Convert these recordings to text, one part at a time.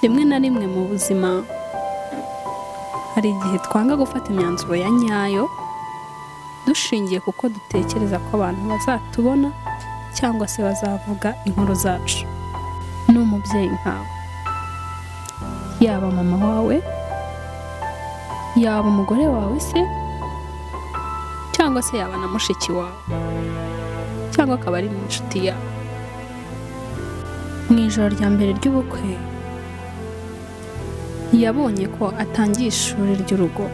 rimwe na rimwe mu buzima hari igihe twanga gufata imyanzuro ya nyayo dushingiye kuko dutekereza ko abantu bazatubona cyangwa se bazavuga inkuru zacu. Ni umubyeyi nkawe, yaba mama wawe, yaba umugore wawe se, cyangwa se yaba na mushiki wawe, cyangwa akaba ari n'inshuti yawe. Mu ijoro rya mbere ry'ubukwe yabonye ko atangiye ishuri ry'urugo,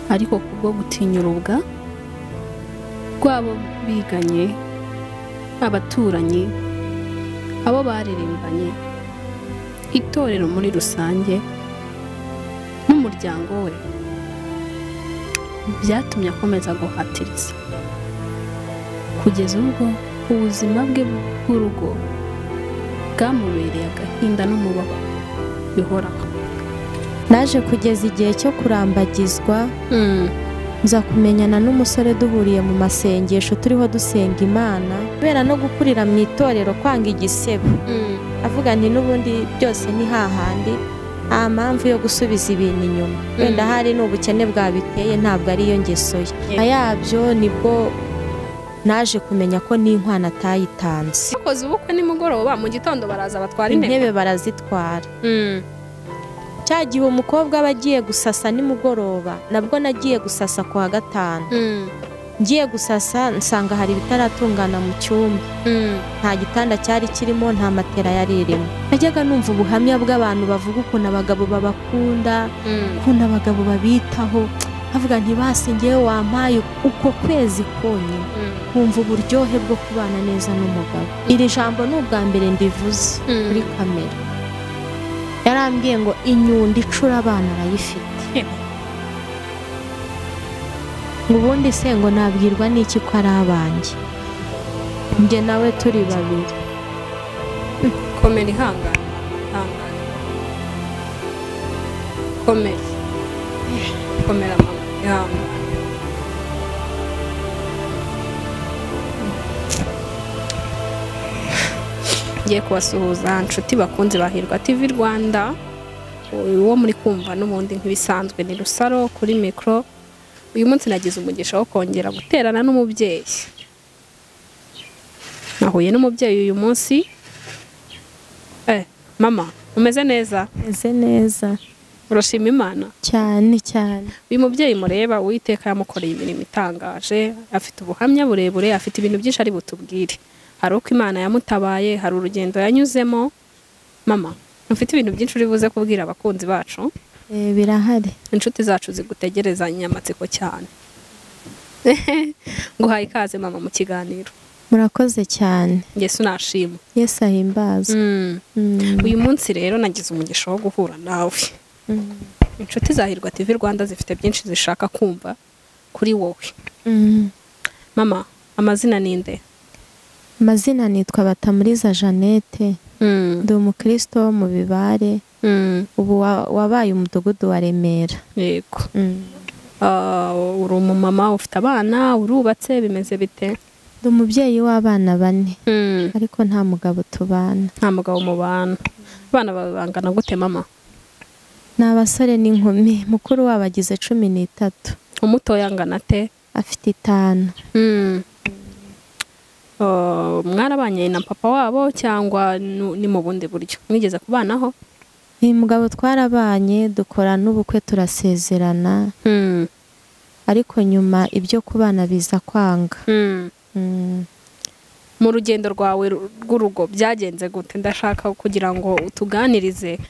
ariko kubwo gutinya urubwa rw'abo biganye, abaturanyi, abo baririmbanye, itorero muri rusange n'umuryango we, byatumye akomeza guhatiriza kugeza ubwo ubuzima bwe bw'urugo bwamubereye agahinda n'umubabaro bihoraho. Naje kugeza igihe cyo kurambagizwa, nza kumenyana n'umusore duhuriye mu masengesho turiho dusenga Imana, kubera no gukurira mu itorero kwanga igisebo, avuga nti n'ubundi byose ni hahandi, nta mpamvu yo gusubiza ibintu inyuma, wenda hari n'ubukene bwabiteye, ntabwo ariyo ngeso ye. Ayabyo nibwo naje kumenya ko n'inkwano atayitanze. Bakoze ubukwe nimugoroba, mu gitondo baraza batwara intebe barazitwara. Cya gihe umukobwa aba agiye gusasa nimugoroba, nabwo nagiye gusasa ku wa gatanu. Ngiye gusasa nsanga hari ibitaratungana mu cyumba, nta gitanda cyari kirimo, nta matera yari irimo. Najyaga numva ubuhamya bw'abantu bavuga ukuntu abagabo babakunda, ukuntu abagabo babitaho, avuga nti basi ngewe wampaye uko kwezi konyine kumva uburyohe bwo kubana neza n'umugabo. Iri jambo ni ubwa mbere ndivuze kuri kamera. Yarambwiye ngo inyundo icura abana arayifite. Ubundi se ngo nabwirwa n'iki ko ari abanjye, njye nawe turi babiri. Komera ihangane, ihangane, komera, komera mama, ihangane. Ngiye kubasuhuza inshuti bakunze ba Hirwa TV Rwanda, uwo muri kumva n'ubundi nk'ibisanzwe ni Rusaro kuri mikro. Uyu munsi nagize umugisha wo kongera guterana n'umubyeyi. Nahuye n'umubyeyi uyu munsi. Mama, umeze neza? Meze neza. Urashima Imana? Cyane cyane. Uyu mubyeyi mureba Uwiteka yamukoreye imirimo itangaje, afite ubuhamya burebure, afite ibintu byinshi ari butubwire. Hari uko Imana yamutabaye, hari urugendo yanyuzemo. Mama, ufite ibintu byinshi uri buze kubwira abakunzi bacu? Birahari. Inshuti zacu zigutegereza nyamatsiko cyane. Nguhaye ikaze mama mu kiganiro. Murakoze cyane. Yesu nashima. Yesu ahimbaza. Uyu munsi rero nagize umugisha wo guhura nawe. Inshuti za Hirwa TV Rwanda zifite byinshi zishaka kumva kuri wowe. Mama, amazina ninde? Amazina nitwa Batamuriza Jeannette. Ndi umukristo wo mu Bibare. Ubu wabaye umudugudu wa Remera. Yego. Uri umumama, ufite abana, urubatse, bimeze bite? Ndi umubyeyi w'abana 4, ariko nta mugabo tubana. Nta mugabo mubana. Abana babangana gute mama? Ni abasore n'inkumi, mukuru wabo agize 13. Umutoya angana te? Afite 5. Mwarabanye na papa wabo cyangwa ni mu bundi buryo? Mwigeze kubanaho? Uyu mugabo twarabanye, dukora n'ubukwe turasezerana, ariko nyuma ibyo kubana biza kwanga. Mu rugendo rwawe rw'urugo byagenze gute? Ndashaka kugira ngo utuganirize.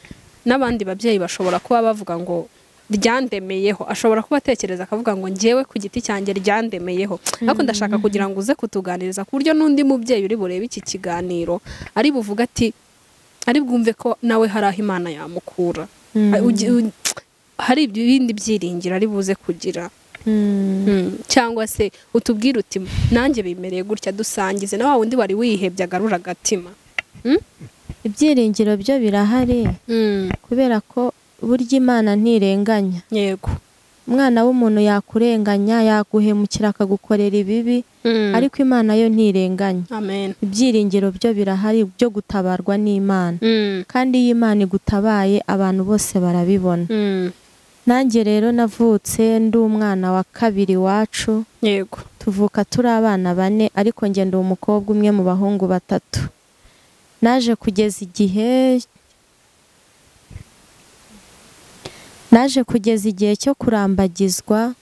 N'abandi babyeyi bashobora kuba bavuga ngo ryandemeyeho, ashobora kuba atekereza akavuga ngo ngewe ku giti cyanjye ryandemeyeho, ariko ndashaka kugira ngo uze kutuganiriza ku buryo n'undi mubyeyi uri burebe iki kiganiro ari buvuga ati, ari bwumve ko nawe hari aho Imana yamukura, hari ibindi byiringiro ari buze kugira. Cyangwa se utubwire uti nanjye bimereye gutya, dusangize na wa wundi wari wihebye agarura agatima. Ibyiringiro byo birahari, kubera ko burya Imana ntirenganya. Yego. umwana w'umuntu yakurenganya, yaguhemukira, akagukorera ibibi, ariko Imana yo ntirenganya. Amen. Ibyiringiro byo birahari byo gutabarwa n'Imana, kandi iyo Imana igutabaye abantu bose barabibona. Nanjye rero navutse ndi umwana wa kabiri wacu. Yego. Tuvuka turi abana 4, ariko njye ndi umukobwa umwe mu bahungu 3. Naje kugeza igihe cyo kurambagizwa,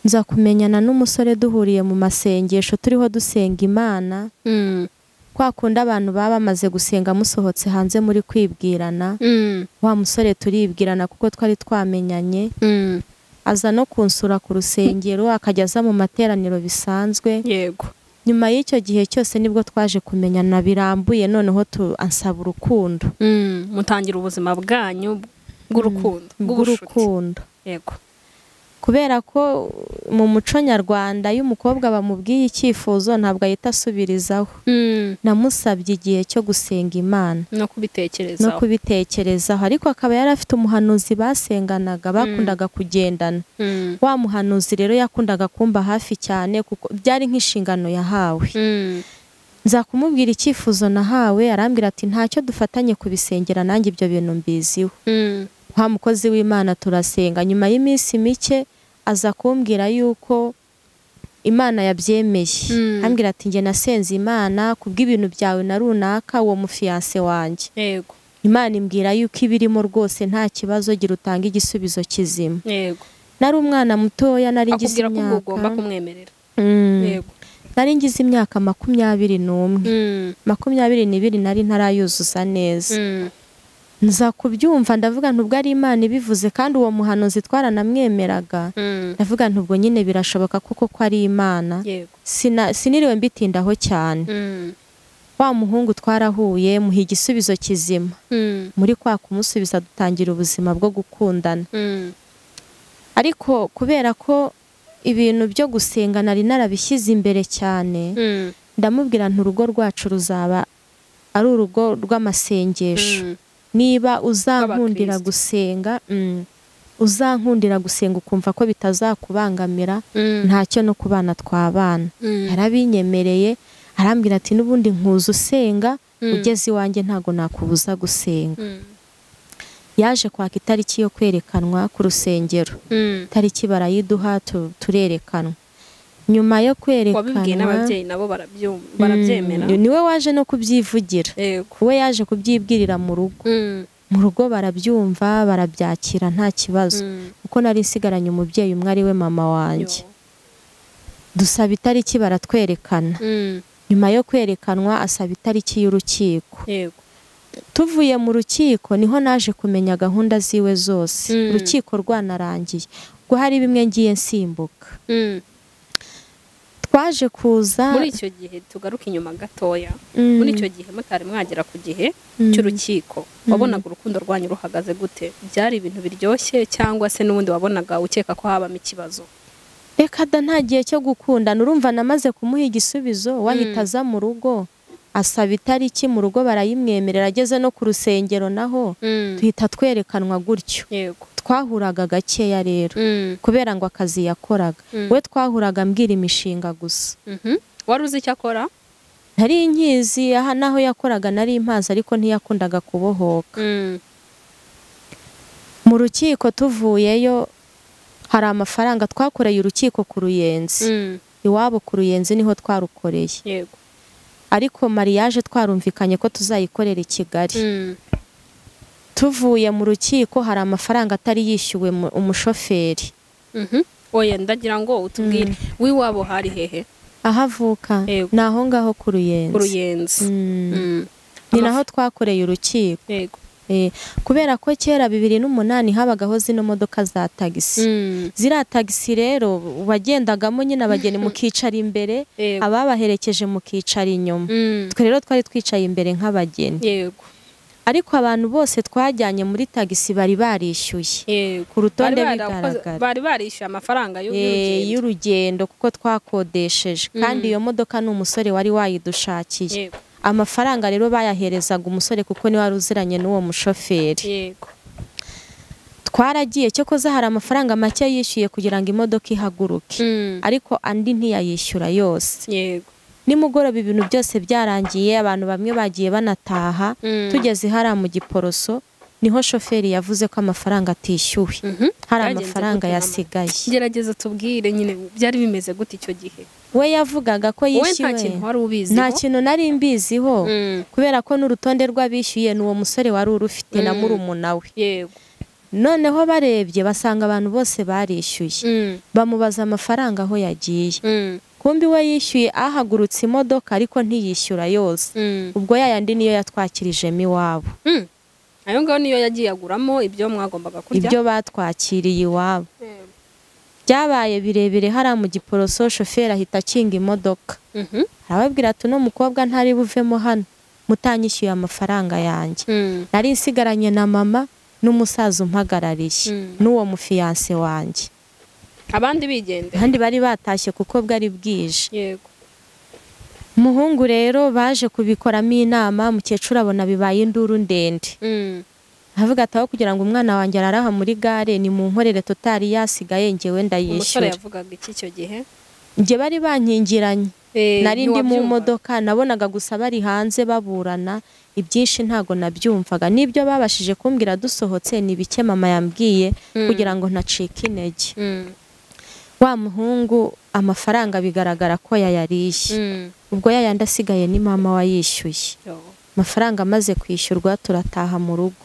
nza kumenyana n'umusore duhuriye mu masengesho turiho dusenga Imana. Kwa kundi abantu baba bamaze gusenga musohotse hanze muri kwibwirana, wa musore turibwirana kuko twari twamenyanye. Aza no kunsura ku rusengero, akajya aza mu materaniro bisanzwe. Yego. Nyuma y'icyo gihe cyose nibwo twaje kumenyana birambuye, noneho ansaba urukundo. Mutangira ubuzima bwanyu bw'urukundo. Yego. Kubera ko mu muco nyarwanda iyo umukobwa bamubwiye icyifuzo ntabwo ahita asubirizaho. Namusabye igihe cyo gusenga Imana no kubitekerezaho, ariko akaba yari afite umuhanuzi basenganaga, bakundaga kugendana. Wa muhanuzi rero yakundaga kumba hafi cyane kuko byari nk'inshingano yahawe. Nza kumubwira icyifuzo nahawe, arambwira ati ntacyo dufatanye kubisengera, nanjye ibyo bintu mbiziho. Wa mukozi w'Imana turasenga, nyuma y'iminsi mike aza kumbwira yuko Imana yabyemeye. Ambwira ati njye nasenze Imana kubw'ibintu byawe na runaka, uwo mufiance wanjye. Yego. Imana imbwira yuko ibirimo rwose nta kibazo, gira utange igisubizo kizima. Yego. Nari umwana mutoya, nari ngize imyaka. Akubwira ko ugomba kumwemerera. Yego. Nari ngize imyaka 21. 22 nari ntarayuzuza neza. Nza kubyumva ndavuga ntubwo ari Imana ibivuze, kandi uwo muhanuzi twaranamwemeraga. Ndavuga ntubwo nyine birashoboka kuko ko ari Imana. Siniriwe mbitindaho cyane. Wa muhungu twarahuye, muha igisubizo kizima. Muri kwa kumusubiza dutangira ubuzima bwo gukundana. Ariko kubera ko ibintu byo gusenga nari narabishyize imbere cyane, ndamubwira nti urugo rwacu ruzaba ari urugo rw'amasengesho. Niba uzankundira gusenga, ukumva ko bitazakubangamira, ntacyo no kubana twabana. Yarabinyemereye, arambwira ati n'ubundi nkuza usenga, ugeze iwanjye ntago nakubuza gusenga. Yaje kwaka itariki yo kwerekanwa ku rusengero. Itariki barayiduha, turerekanwa. Nyuma yo kwerekanwa, wabibwiye n'ababyeyi nabo barabyemera. Niwe waje no kubyivugira. We yaje kubyibwirira mu rugo. Mu rugo barabyumva, barabyakira nta kibazo, kuko nari nsigaranye umubyeyi umwe ari we mama wanjye. Dusaba itariki baratwerekana. Nyuma yo kwerekanwa asaba itariki y'urukiko. Tuvuye mu rukiko niho naje kumenya gahunda ziwe zose. Urukiko rwanarangiye, ubwo hari bimwe ngiye nsimbuka. Twaje kuza muri icyo gihe, tugaruka inyuma gatoya. Muri icyo gihe mutari mwagera ku gihe cy'urukiko, wabonaga urukundo rwanyu ruhagaze gute? Byari ibintu biryoshye cyangwa se n'ubundi wabonaga ukeka ko habamo ikibazo? Reka da, nta gihe cyo gukundana. Urumva namaze kumuha igisubizo, wahita aza mu rugo asaba itariki, mu rugo barayimwemerera. Ageze no ku rusengero naho tuhita twerekanwa gutyo. Yego. Twahuraga gakeya rero, kubera ngo akazi yakoraga. We twahuraga mbwira imishinga gusa. Wari uzi icyo akora? Ntari nkizi, aha naho yakoraga nari impazi, ariko ntiyakundaga kubohoka. Mu rukiko tuvuyeyo, hari amafaranga twakoreye urukiko ku Ruyenzi. Iwabo ku Ruyenzi niho twarukoreye. Yego. Ariko mariage twarumvikanye ko tuzayikorera i Kigali. Tuvuye mu rukiko hari amafaranga atari yishyuwe umushoferi. Oya, ndagira ngo utubwire w'iwabo hari hehe? Ahavuka naho ngaho ku Ruyenzi. Ni naho twakoreye urukiko. Yego. Kubera ko kera 2008 habagaho zino modoka za tagisi. Zira tagisi rero wagendagamo nyine abageni mukicara imbere, ababaherekeje mukicara inyuma. Twe rero twari twicaye imbere nk'abageni. Yego. Ariko abantu bose twajyanye muri tagisi bari barishyuye. Ku rutonde bigaragara. Bari barishyuye amafaranga y'urugendo kuko twakodesheje. Kandi iyo modoka ni umusore wari wayidushakiye. Amafaranga rero bayaherezaga umusore kuko ni wari uziranye n'uwo mushoferi. Yego. twaragiye cyo koza hari amafaranga make yishyuye kugira ngo imodoka ihaguruke ariko andi ntiyayishyura yose. yego nimugoroba ibintu byose byarangiye, abantu bamwe bagiye banataha. tugeze hariya mu Giporoso niho shoferi yavuze ko amafaranga atishyuwe, hari amafaranga yasigaye. gerageza tubwire nyine byari bimeze gute icyo gihe. we yavugaga ko yishyuwe. nta kintu wari ubiziho? nta kintu nari mbiziho kubera ko n'urutonde rw'abishyuye n'uwo musore wari urufite na murumuna we. yego noneho barebye basanga abantu bose barishyuye. bamubaza amafaranga aho yagiye. kumbi we yishyuye ahagurutse imodoka ariko ntiyishyura yose. ubwo yayandi niyo yatwakirijemo iwabo. ayo ngaho niyo yagiye aguramo ibyo mwagombaga kurya, ibyo batwakiriye iwabo. byabaye birebire hariya mu Giporoso, shoferi ahita akinga imodoka. arababwira ati uno mukobwa ntari buvemo hano mutanyishyuye amafaranga yanjye. nari nsigaranye na mama n'umusaza umpagarariye n'uwo mufiyanse wanjye. abandi bigendera, abandi bari batashye kuko bwari bwije. yego umuhungu rero baje kubikoramo inama, mukecuru abona bibaye induru ndende. avuga ati aho kugira ngo umwana wanjye araraha muri gare ni mu nkorere totari yasigaye njyewe ndayishyura. umusore yavugaga iki icyo gihe? njye bari bankingiranye, nari ndi mu modoka, nabonaga gusa bari hanze baburana, ibyinshi ntago nabyumvaga. n'ibyo babashije kumbwira dusohotse ni bike mama yambwiye kugira ngo ntacike intege. wa muhungu amafaranga bigaragara ko yayariye. ubwo yayandi asigaye ni mama wayishyuye. amafaranga amaze kwishyurwa turataha mu rugo.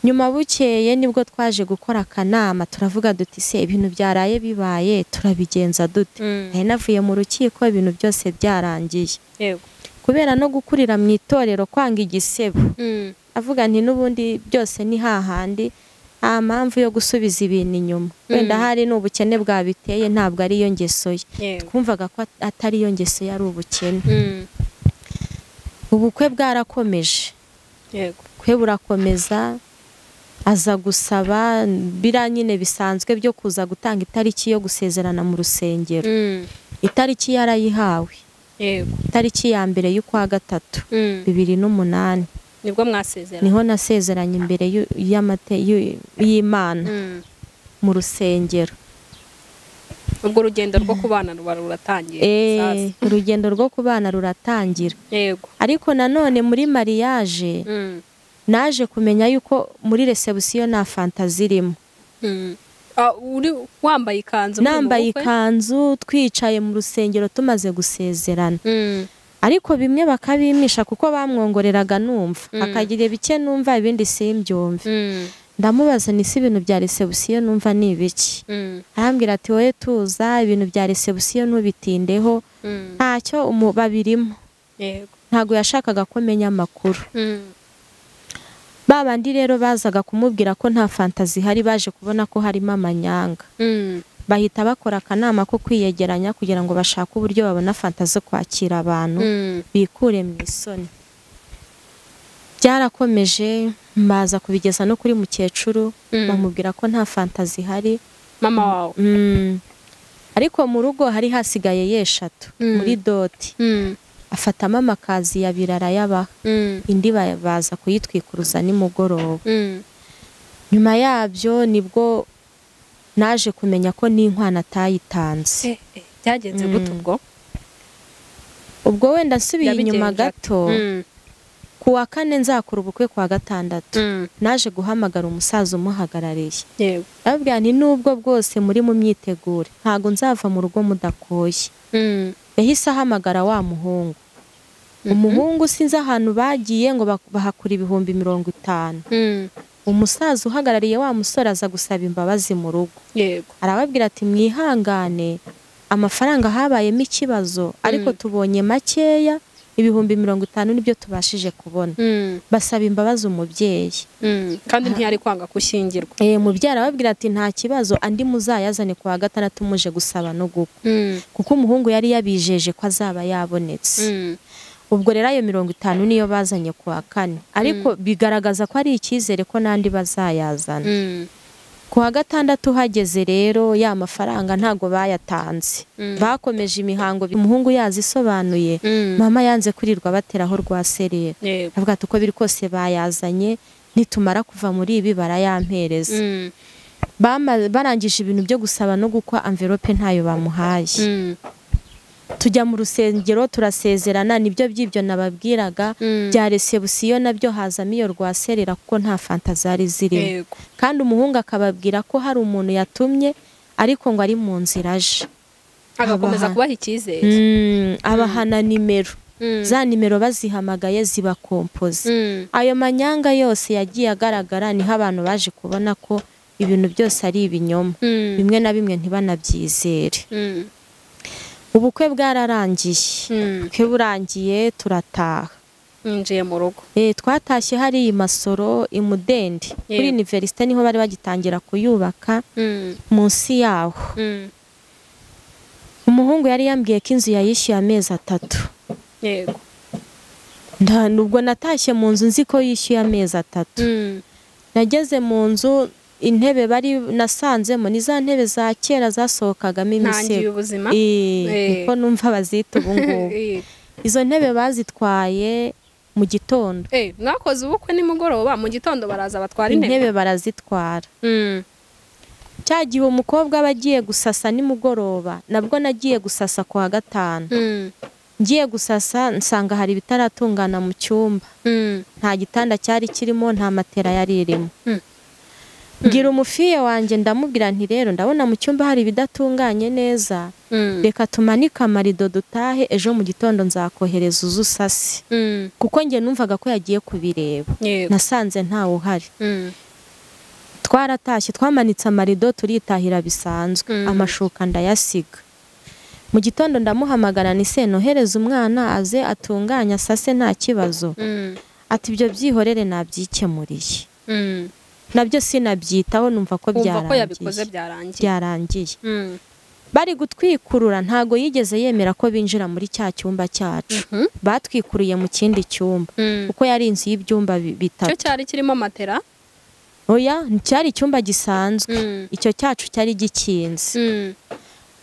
nyuma bukeye nibwo twaje gukora akanama, turavuga duti se ibintu byaraye bibaye turabigenza dute. nari navuye mu rukiko ibintu byose byarangiye. yego kubera no gukurira mu itorero kwanga igisebo. avuga nti n'ubundi byose ni hahandi, nta mpamvu yo gusubiza ibintu inyuma. wenda hari n'ubukene bwabiteye, ntabwo ari yo ngeso ye. twumvaga ko atari yo ngeso ye, ari ubukene. ubukwe bwarakomeje. yego kwe burakomeza, aza gusaba bira nyine bisanzwe byo kuza gutanga itariki yo gusezerana mu rusengero. itariki yarayihawe. yego itariki ya mbere y'ukwa gatatu 2008 nibwo mwasezerana? niho nasezeranye imbere y'Imana mu rusengero. ubwo urugendo rwo kubana ruratangira? urugendo rwo kubana ruratangira. yego ariko nanone muri mariage naje kumenya yuko muri reception nta fantazi irimo. uri wambaye ikanzu? nambaye ikanzu, twicaye mu rusengero tumaze gusezerana. ariko bimwe bakabimisha kuko bamwongoreraga numva, akagira bike numva ibindi simbyumve. ndamubaza ni si ibintu bya reception numva ni ibiki. arambwira ati wowe tuza, ibintu bya reception nubitindeho, ntacyo babirimo. yego ntago yashakaga ko menya amakuru. babandi rero bazaga kumubwira ko nta fantazi hari, baje kubona ko harimo amanyanga. bahita bakora akanama ko kwiyegeranya kugira ngo bashake uburyo babona fantazi zo kwakira abantu, bikure mu isoni. byarakomeje, mbaza kubigeza no kuri mukecuru, bamubwira ko nta fantazi hari. mama wawe? ariko mu rugo hari hasigaye yeshatu muri doti. afatamo amakazi ya birara yabaha, indi baza kuyitwikuruza nimugoroba. nyuma yabyo nibwo naje kumenya ko n'inkwano atayitanze. byagenze gute ubwo? ubwo wenda nsubiye inyuma gato, ku wa kane nzakora ubukwe kwa gatandatu, naje guhamagara umusaza umuhagarariye. yego arabwira nti nubwo bwose muri mu myitegure ntago nzava mu rugo mudakoye. yahise ahamagara wa muhungu. umuhungu sinzi ahantu bagiye ngo bahakura 50,000. umusaza uhagarariye wa musore aza gusaba imbabazi mu rugo. yego arababwira ati mwihangane, amafaranga habayemo ikibazo, ariko tubonye makeya, 50,000 nibyo tubashije kubona. basaba imbabazi umubyeyi. kandi ntiyari kwanga gushyingirwa? umubyeyi arababwira ati nta kibazo, andi muzayazane ku wa gatandatu muje gusaba no gukwa. kuko umuhungu yari yabijeje ko azaba yabonetse. ubwo rero ayo 50 niyo bazanye ku wa kane, ariko bigaragaza ko ari icyizere ko n'andi bazayazana. ku wa gatandatu hageze rero ya mafaranga ntago bayatanze. bakomeje imihango, umuhungu yazisobanuye, mama yanze kurirwa bateraho rwa serera. avuga ati uko biri kose bayazanye, nitumara kuva muri ibi barayampereza. Barangije ibintu byo gusaba no gukwa envelope ntayo bamuhaye. Tujya mu rusengero turasezerana, nibyo by'ibyo nababwiraga bya reception nabyo hazamo iyo rwaserera kuko nta fanta zari zirimo. Kandi umuhungu akababwira ko hari umuntu yatumye ariko ngo ari mu nzira aje, agakomeza kubaha icyizere. Abahana nimero, za nimero bazihamagaye ziba kompoze. Ayo manyanga yose yagiye agaragara, niho abantu baje kubona ko ibintu byose ari ibinyoma, bimwe na bimwe ntibanabyizere. Ubukwe bwararangiye, ubukwe burangiye turataha. Njiye mu rugo. Twatashye hari Masoro Imudende kuri universite, niho bari bagitangira kuyubaka. Munsi yaho umuhungu yari yambwiye ko inzu yayishyuye amezi 3. Yego. Nubwo natashye mu nzu nzi ko yishyuye amezi 3. Nageze mu nzu, intebe bari nasanzemo ni za ntebe za kera zasohokagamo imisego. Niko numva bazita ubu ngubu. Izo ntebe bazitwaye mu gitondo. Mwakoze ubukwe nimugoroba, mu gitondo baraza batwara intebe barazitwara. Cya gihe umukobwa aba agiye gusasa nimugoroba, nabwo nagiye gusasa ku wa gatanu. Ngiye gusasa nsanga hari bitaratungana mu cyumba. Nta gitanda cyari kirimo, nta matera yari irimo. Ngira umufiye wanjye ndamubwira nti rero ndabona mu cyumba hari bidatunganye neza, reka tumanike amarido dutahe, ejo mu gitondo nzakohereza uzusase. Kuko nge numvaga ko yagiye kubireba, nasanze ntawe uhari. Twaratashye, twamanitse amarido turitahira bisanzwe, amashuka ndayasiga. Mu gitondo ndamuhamagara ni se nohereza umwana aze atunganya sase nta kibazo. Ati ibyo byihorere nabyikemuriye. Nabyo sinabyitaho, numva ko byarangiye. Bari gutwikurura, ntago yigeze yemera ko binjira muri cya cyumba cyacu. Batwikuriye mu kindi cyumba kuko yari inzu y'ibyumba 3. Cyo cyari kirimo matera? Oya, cyari icyumba gisanzwe. Icyo cyacu cyari gikinze.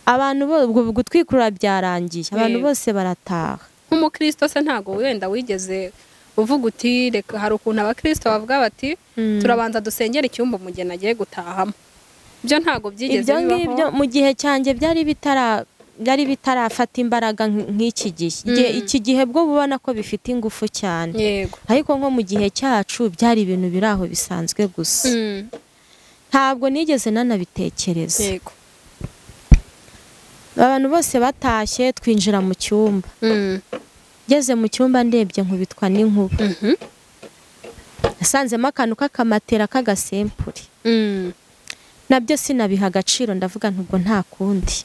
Abantu bo gutwikurura byarangiye, abantu bose barataha. Nk'umukristo se ntago wenda wigeze uvuga uti reka, hari ukuntu abakristo bavuga bati turabanza dusengera icyumba umugeni agiye gutahamo? Ibyo ntago byigeze bibaho. Ibyo mu gihe cyanjye byari bitarafata imbaraga nk'iki gihe. Iki gihe bwo bubona ko bifite ingufu cyane. Yego. Ariko nko mu gihe cyacu byari ibintu biri aho bisanzwe gusa. Ntabwo nigeze nanabitekereza. Yego. Abantu bose batashye twinjira mu cyumba. Ngeze mu cyumba ndebye nkubitwa n'inkuba. Nasanzemo akantu k'akamatera k'agasempuri. Nabyo sinabiha agaciro, ndavuga ntubwo nta kundi.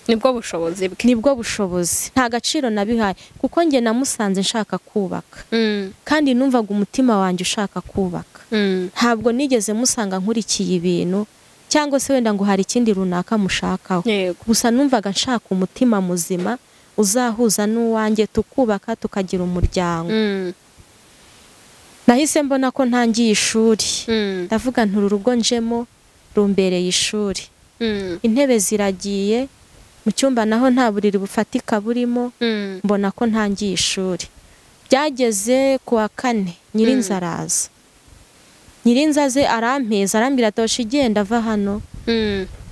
Nibwo bushobozi bwe. Nibwo bushobozi. Nta gaciro nabihaye kuko nge namusanze nshaka kubaka. Kandi numvaga umutima wanjye ushaka kubaka. Ntabwo nigeze musanga nkurikiye ibintu cyangwa se wenda ngo hari ikindi runaka mushakaho. Gusa numvaga nshaka umutima muzima uzahuza n'uwanjye, tukubaka tukagira umuryango. Nahise mbona ko ntangiye ishuri. Ndavuga nturu rugo njemo rumbereye ishuri. Intebe ziragiye, mu cyumba naho nta buriri bufatika burimo, mbona ko ntangiye ishuri. Byageze ku wa 4 Nyirinza araza. Nyirinza ze arampeza, arambwira ati igenda ava hano,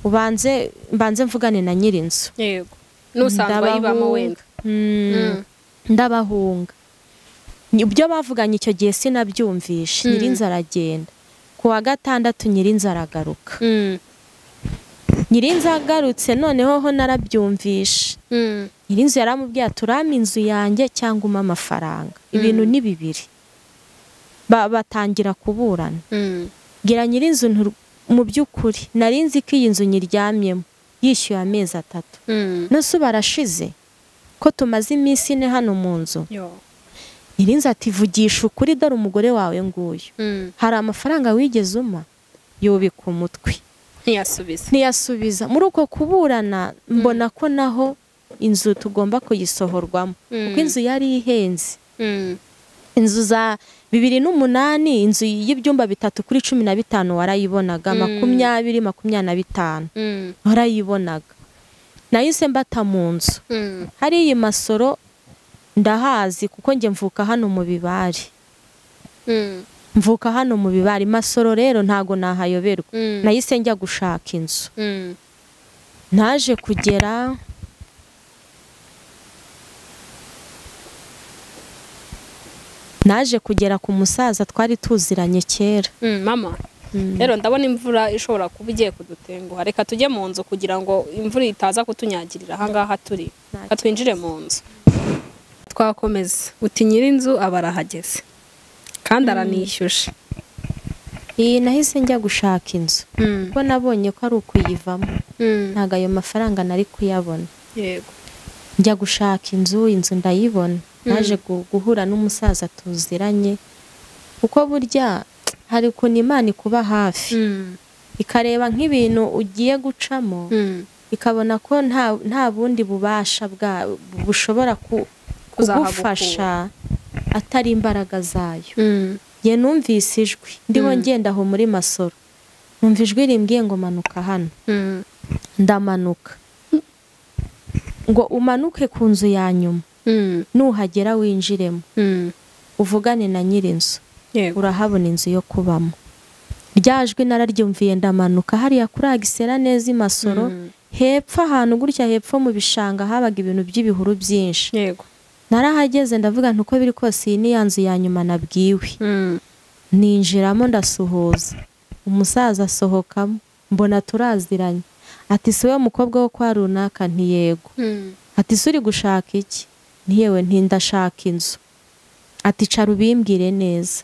mbanze mvugane na nyirinzu. Yego. Nusanzwe yibamo wenda. Ndabahunga. Ibyo bavuganye icyo gihe sinabyumvishe. Nyirinza aragenda. Ku wa 6 Nyirinza aragaruka. Nyirinza agarutse noneho ho narabyumvishe. Nyirinza yaramubwiye turama inzu yanjye cyangwa umpa amafaranga. Ibintu ni bibiri. Batangira kuburana. Gira Nyirinzu mu by'ukuri narinzi ko iyi nzu nyiryamyemo yishyuye amezi 3. Nose barashize ko tumaze iminsi 4 hano mu nzu. Nyirinza ati vugisha ukuri, dore umugore wawe nguyu. Hari amafaranga wigeze uma? Yubika umutwe. Ntiyasubiza. Muri uko kuburana mbona ko naho inzu tugomba kuyisohorwamo kuko inzu yari ihenze. Inzu za 2008, inzu y'ibyumba 3 kuri 15 warayibonaga, 20-25 warayibonaga. Nahise mbata mu nzu. Hari iyi Masoro ndahazi kuko nge mvuka hano mu Bibare. mvuka hano mu Bibare Masoro rero ntago nahayoberwa nahise njya gushaka inzu naje kugera ku musaza twari tuziranye kera mama rero ndabona imvura ishobora kuba igiye kudutenguha reka tujye mu nzu kugira ngo imvura itaza kutunyagirira ahangaha turi twinjire mu nzu twakomeza uti nyir'inzu aba arahageze kandi aranishyuje nahise njya gushaka inzu kuko nabonye ko ari ukuyivamo ntabwo ayo mafaranga nari kuyabona yego njya gushaka inzu ndayibona naje guhura n'umusaza tuziranye kuko burya hari ukuntu Imana ikuba hafi ikareba nk'ibintu ugiye gucamo ikabona ko nta bundi bubasha bushobora kugufasha atari imbaraga zayo ye numvise ijwi ndiho ngenda aho muri Masoro numva ijwi rimbwiye ngo manuka hano ndamanuka ngo umanuke ku nzu ya nyuma nuhagera winjiremo uvugane na nyir'inzu urahabona inzu yo kubamo ryajwi nararyumviye ndamanuka hariya kuri Agisera neza i Masoro hepfo ahantu gutya hepfo mu bishanga habaga ibintu by'ibihuru byinshi yego narahageze ndavuga ntuko biri kose iyi ni ya nzu ya nyuma nabwiwe ninjiramo ndasuhuza umusaza asohokamo mbona turaziranye ati siwe mukobwa wo kwa runaka ntiyego ati suri gushaka iki ntiyewe ntindashaka inzu ati cara ubimbwire neza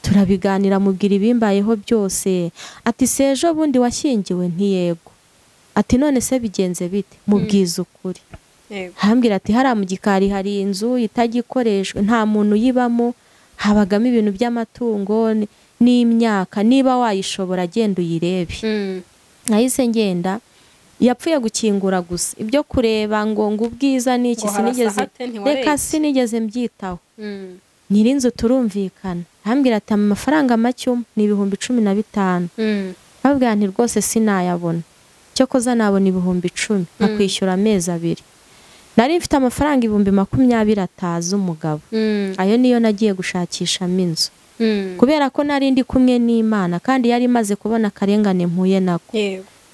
turabiganira mubwira ibimbayeho byose ati sejo bundi washyingiwe ntiyego ati none se bigenze bite mubwiza ukuri hambwira ati hariya mu gikari hari inzu itagikoreshwa nta muntu uyibamo habagamo ibintu by'amatungo n'imyaka niba wayishobora genda uyirebe nahise ngenda yapfuye gukingura gusa ibyo kureba ngo ubwiza n'iki sinigeze mbyitaho nyir'inzu turumvikana hambwira ati amafaranga make ni 15,000 babwira nti rwose sinayabona cyo koza nabona 10,000 akwishyura amezi 2 nari mfite amafaranga 20,000 atazi umugabo ayo niyo nagiye gushakishamo inzu kubera ko nari ndi kumwe n'Imana kandi yari imaze kubona akarengane mpuye nako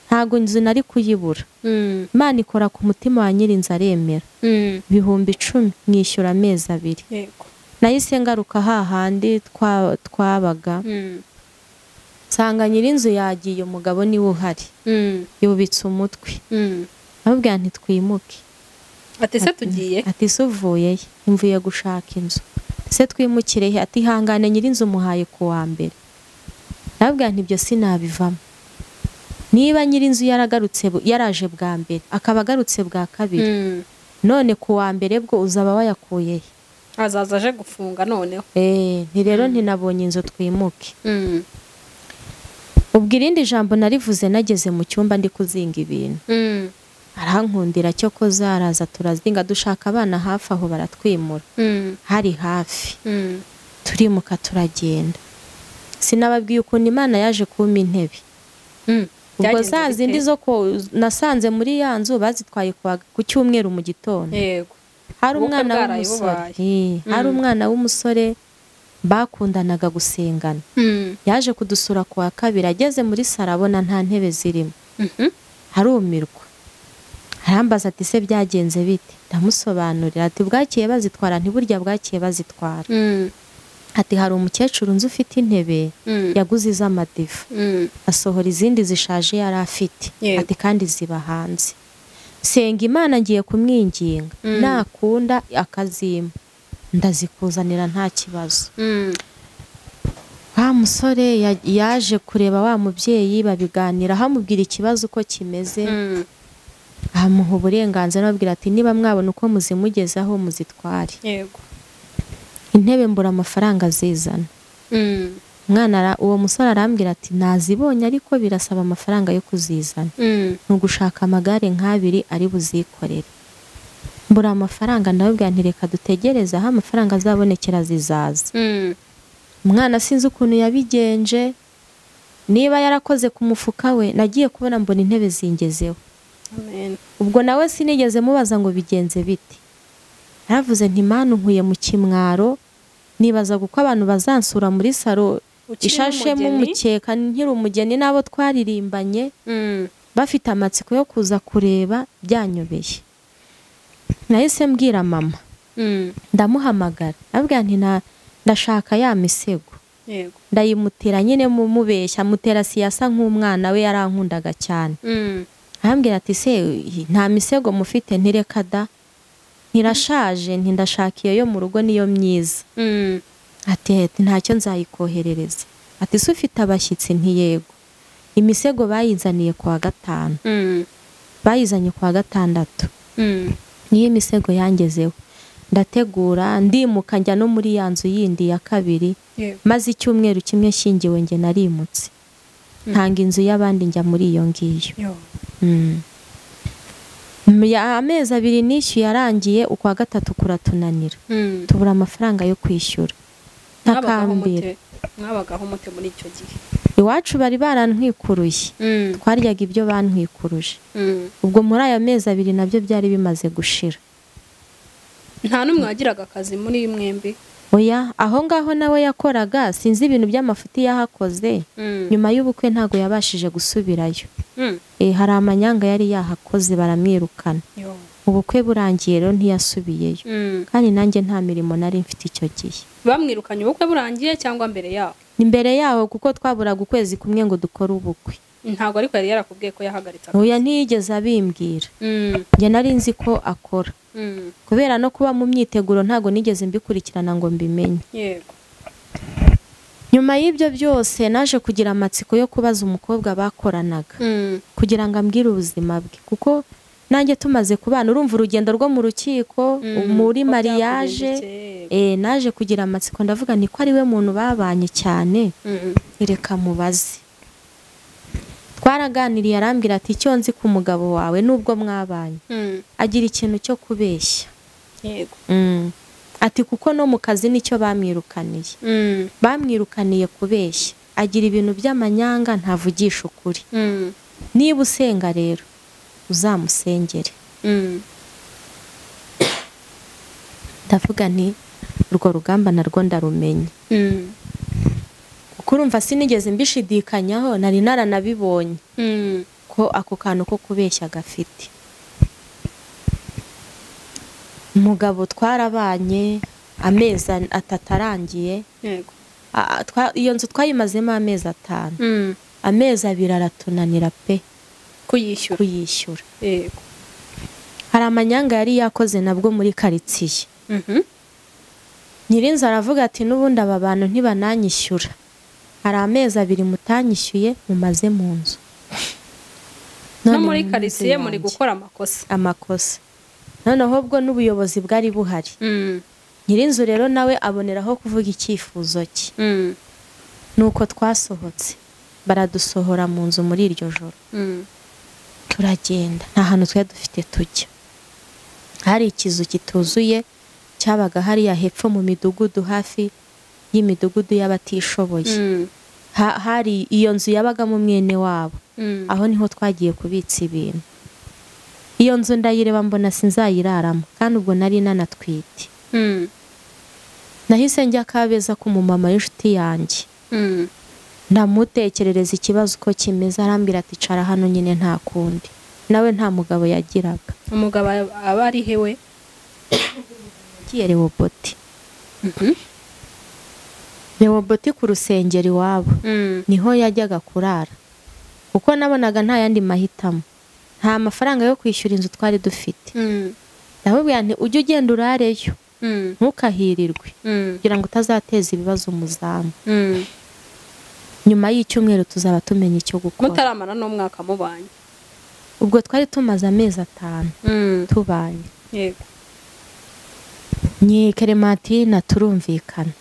ntago inzu nari kuyibura Imana ikora ku mutima wa nyir'inzu aremera 10,000 mwishyura amezi 2 nahise ngaruka hahandi twabaga nsanga nyir'inzu yagiye umugabo niwe uhari yubitse umutwe ababwira nti twimuke ati se tugiye ati se uvuye mvuye gushaka inzu se twimukire he ati hangane nyir'inzu muhaye ku wa mbere nababwira nti ibyo sinabivamo niba nyir'inzu yaraje bwa mbere akaba agarutse bwa kabiri none ku wa mbere bwo uzaba wayakuye azaza aje gufunga noneho nti rero ntinabonye inzu twimuke ubwo irindi jambo narivuze nageze mu cyumba ndi kuzinga ibintu arankundira cyo koza araza turazinga dushaka abana hafi aho baratwimura hari hafi turimuka turagenda sinababwiye ukuntu Imana yaje kumpa intebe ubwo za zindi zo ko nasanze muri ya nzu bazitwaye ku cyumweru mu gitondo hari umwana w'umusore bakundanaga gusengana yaje kudusura ku wa kabiri ageze muri saro abona nta ntebe zirimo harumirwa arambaza ati se byagenze bite ndamusobanurira ati bwakiye bazitwara ntiburya bwakiye bazitwara ati hari umukecuru nzi ufite intebe yaguze iz'amadiva asohora izindi zishaje yari afite ati kandi ziba hanze senga Imana ngiye kumwinginga nakunda akazima ndazikuzanira nta kibazo wa musore yaje kureba wa mubyeyi babiganira hamubwira ikibazo uko kimeze amuha uburenganzira ababwira ati niba mwabona uko muzimugezaho muzitware intebe mbura amafaranga zizana uwo musore arambwira ati nazibonye ariko birasaba amafaranga yo kuzizana nugushaka amagare nk'abiri ari buzikorere mbura amafaranga ndababwira nti reka dutegereze aho amafaranga azabonekera zizaza umwana sinzi ukuntu yabigenje niba yarakoze ku mufuka we nagiye kubona mbona intebe zingezeho ubwo nawe sinigeze mubaza ngo bigenze bite yaravuze nti Mana nkuye mu kimwaro nibaza uko abantu bazansura muri saro ishashemo umukeka nkiri umugeni n'abo twaririmbanye bafite amatsiko yo kuza kureba byanyobeye. Nahise mbwira mama ndamuhamagara abwira nti ndashaka ya misego. Ndayimutera nyine mubeshya mutera siyasa nk'umwana we yarankundaga cyane. Arambwira ati se nta misego mufite? Ntireka da, ntirashaje, ndashaka iyo yo mu rugo niyo myiza. Ati ntacyo nzayikoherereza. Ati se ufite abashyitsi? Ntiyego. Imisego bayizaniye kuwa gatanu, bayizanye kuwa gatandatu, niyo imisego yangezeho. Ndategura ndimuka njya no muri ya nzu yindi ya kabiri, maze icyumweru kimwe shingiwe nge narimutse ntanga inzu y'abandi njya muri iyo ngiyo. Amezi 2 nishyuye yarangiye, ukwa gatatu kuratunanira, tubura amafaranga yo kwishyura. Ntakambira. Mwabagaho mute muri icyo gihe? Iwacu bari barantwikuruye, twaryaga ibyo bantwikuruje. Ubwo muri aya mezi 2 nabyo byari bimaze gushira. Nta numwe wagiraga akazi muri mwembi? Oya, aho ngaho nawe yakoraga, sinzi ibintu by'amafuti yahakoze. Nyuma y'ubukwe ntago yabashije gusubirayo. Hari amanyanga yari yahakoze baramwirukana. Ubukwe burangiye rero ntiyasubiyeyo. Kandi nanjye nta mirimo nari mfite icyo gihe. Bamwirukanye ubukwe burangiye cyangwa mbere yaho? Imbere yaho, kuko twaburaga ukwezi kumwe ngo dukore ubukwe. Ntago ariko yari yarakubwiye ko yahagaritse akazi? Oya, ntiyigeze abimbwira. Njye nari nzi ko akora. Kubera no kuba mu myiteguro ntago nigeze mbikurikirana ngo mbimenye. Yego. Nyuma y'ibyo byose naje kugira amatsiko yo kubaza umukobwa bakoranaga, kugira ngo ambwire ubuzima bwe, kuko nanjye tumaze kubana, urumva urugendo rwo mu rukiko, muri mariage, naje kugira amatsiko ndavuga ni ko ari we muntu babanye cyane, reka mubaze. Twaraganiriye arambwira ati icyo nzi ku mugabo wawe nubwo mwabanye, agira ikintu cyo kubeshya. Yego. Ati kuko no mu kazi nicyo bamwirukaniye. Bamwirukaniye kubeshya. Agira ibintu by'amanyanga, ntavugisha ukuri. Niba usenga rero uzamusengere. Ndavuga nti urwo rugamba narwo ndarumenye. Kurumva sinigeze mbishidikanyaho, nari naranabibonye ko ako kantu ko kubeshya gafite. Umugabo twarabanye amezi 3 arangiye. Yego. Iyo nzu twayimazemo amezi 5. Amezi 2 aratunanira pe kuyishyura. Yego. Hari amanyanga yari yakoze nabwo muri karitsiye. Nyirinzu aravuga ati n'ubundi aba bantu ntibananyishyura. Hari amezi 2 mutanyishyuye mumaze mu nzu. No muri karitsiye muri gukora amakosa. Noneho ubwo n'ubuyobozi bwari buhari. Nyirinzu rero nawe aboneraho kuvuga icyifuzo cye. Nuko twasohotse, baradusohora mu nzu muri iryo joro. Turagenda, nta hantu twari dufite tujya. Hari ikizu kituzuye cyabaga hariya hepfo mu midugudu, hafi y'imidugudu y'abatishoboye. Hari iyo nzu yabaga mu mwene wabo. Aho niho twagiye kubitsa ibintu. Iyo nzu ndayireba mbona sinzayiraramo, kandi ubwo nari nanatwite. Nahise njya Kabeza ku mumama w'inshuti yanjye. Ndamutekerereza ikibazo uko kimeze, arambwira ati cara hano nyine nta kundi. Nawe nta mugabo yagiraga. Umugabo aba ari hewe? Rewoboti. Rewoboti ku rusengero iwabo. Niho yajyaga kurara. Kuko nabonaga nta yandi mahitamo. Nta mafaranga yo kwishyura inzu twari dufite. Ndababwira nti ujye ugenda urareyo. Ntukahirirwe kugira ngo utazateza ibibazo umuzamu. Nyuma y'icyumweru tuzaba tumenya icyo gukora. Mutaramana n'umwaka mubanye? Ubwo twari tumaze amezi 5 tubanye. Yego. Ni Clementine turumvikana.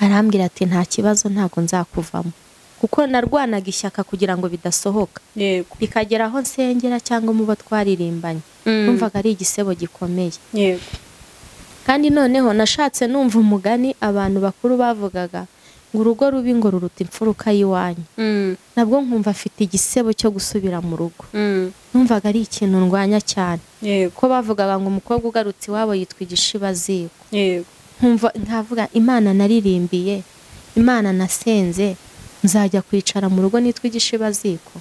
Arambwira ati nta kibazo ntago nzakuvamo, kuko narwanaga ishyaka kugira ngo bidasohoka. Yego. Bikagera aho nsengera cyangwa muba twaririmbanye. Numvaga ari igisebo gikomeye. Yego. Kandi noneho nashatse numva umugani abantu bakuru bavugaga ngo urugo rubi ngo ruruta imfuruka y'iwanyu. Nabwo nkumva afite igisebo cyo gusubira mu rugo. Numvaga ari ikintu ndwanya cyane. Yego. Ko bavugaga ngo umukobwa ugarutse iwabo yitwa igishibaziko. Yego. Nkavuga Imana naririmbiye Imana nasenze nzajya kwicara mu rugo nitwa igishibaziko.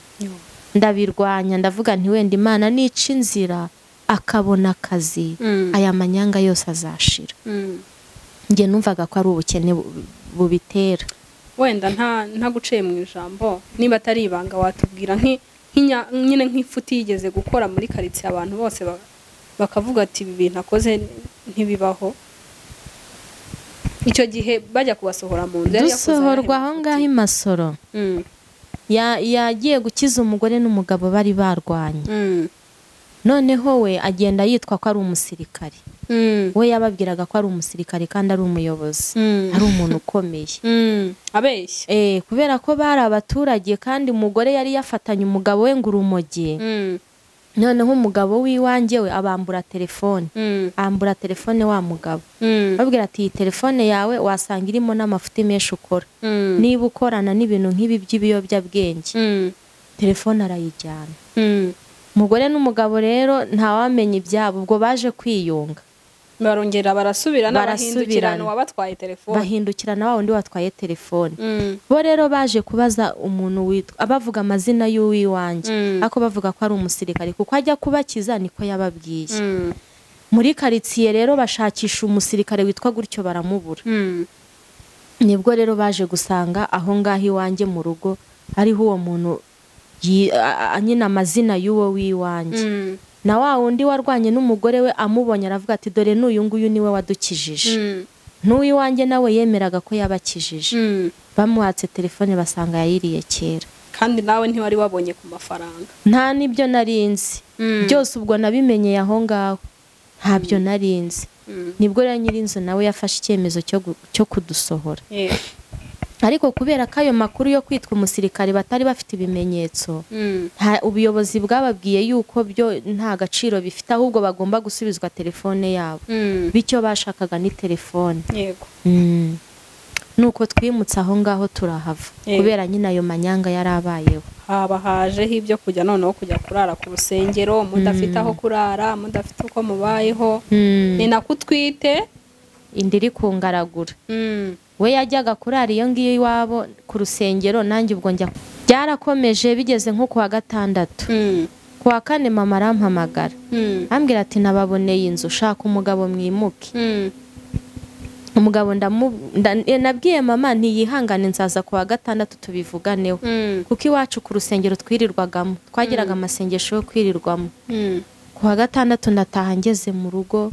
Ndabirwanya ndavuga nti wenda Imana nica inzira akabona akazi aya manyanga yose azashira. Njye numvaga ko ari ubukene bubitera. Wenda nta guciye mu ijambo niba atari ibanga watubwira nyine nk'ifuti yigeze gukora muri karitsiye abantu bose bakavuga ati ibi bintu akoze ntibibaho. Icyo gihe bajya kubasohora mu nzu dusohorwa aho ngaho i Masoro. Yagiye gukiza umugore n'umugabo bari barwanye. Noneho we agenda yitwa ko ari umusirikare. We yababwiraga ko ari umusirikare kandi ari umuyobozi, ari umuntu ukomeye. Abeshya kubera ko bari abaturage kandi umugore yari yafatanye umugabo we ngo urumogi. Noneho umugabo w'iwanjye we abambura telefone. Ambura telefone wa mugabo. Babwira ati iyi telefone yawe wasanga irimo n'amafuti menshi ukora. Niba ukorana n'ibintu nk'ibi by'ibiyobyabwenge. Telefone arayijyana. Umugore n'umugabo rero ntawamenya ibyabo, ubwo baje kwiyunga. Barongera barasubirana bahindukirana wabatwaye telefone. Bahindukirana wa wundi watwaye telefone. Bo rero baje kubaza umuntu witwa abavuga amazina y'uwiwanjye. Ako bavuga ko ari umusirikare kuko ajya kubakiza niko yababwiye. Muri karitsiye rero bashakisha umusirikare witwa gutyo baramubura. Nibwo rero baje gusanga aho ngaho iwanjye mu rugo ariho uwo muntu nyine amazina y'uwo w'iwanjye. Na wa wundi warwanye n'umugore we amubonye aravuga ati dore n'uyu nguyu niwe wadukijije. N'uwiwanjye nawe yemeraga ko yabakijije. Bamuhatse telefone basanga yayiriye kera. Kandi nawe ntiwari wabonye ku mafaranga. Nta nibyo narinzi. Byose ubwo nabimenyeye aho ngaho. Ntabyo narinzi. Nibwo rero nyirinzu nawe yafashe icyemezo cyo kudusohora. Ariko kubera ko ayo makuru yo kwitwa umusirikare batari bafite ibimenyetso, ubuyobozi bwababwiye yuko byo nta gaciro bifite ahubwo bagomba gusubizwa telefone yabo. Bityo bashakaga ni telefone. Yego. Nuko twimutse aho ngaho turahava kubera nyine ayo manyanga yarabayeho. Haba hajeho ibyo kujya noneho kujya kurara ku rusengero, mudafite aho kurara, mudafite uko mubayeho. Ni nakutwite indiri kungaragura. We yajyaga kurara iyo ngiyo iwabo ku rusengero, nanjye ubwo njya. Byarakomeje bigeze nko kuwa gatandatu. Kuwa kane mama arampamagara. Ambwira ati nababoneye inzu, shaka umugabo mwimuke. Umugabo nabwiye mama ntiyihangane nzaza kuwa gatandatu tubivuganeho. Kuko iwacu ku rusengero twirirwagamo, twagiraga amasengesho yo kwirirwamo. Kuwa gatandatu ndataha ngeze mu rugo.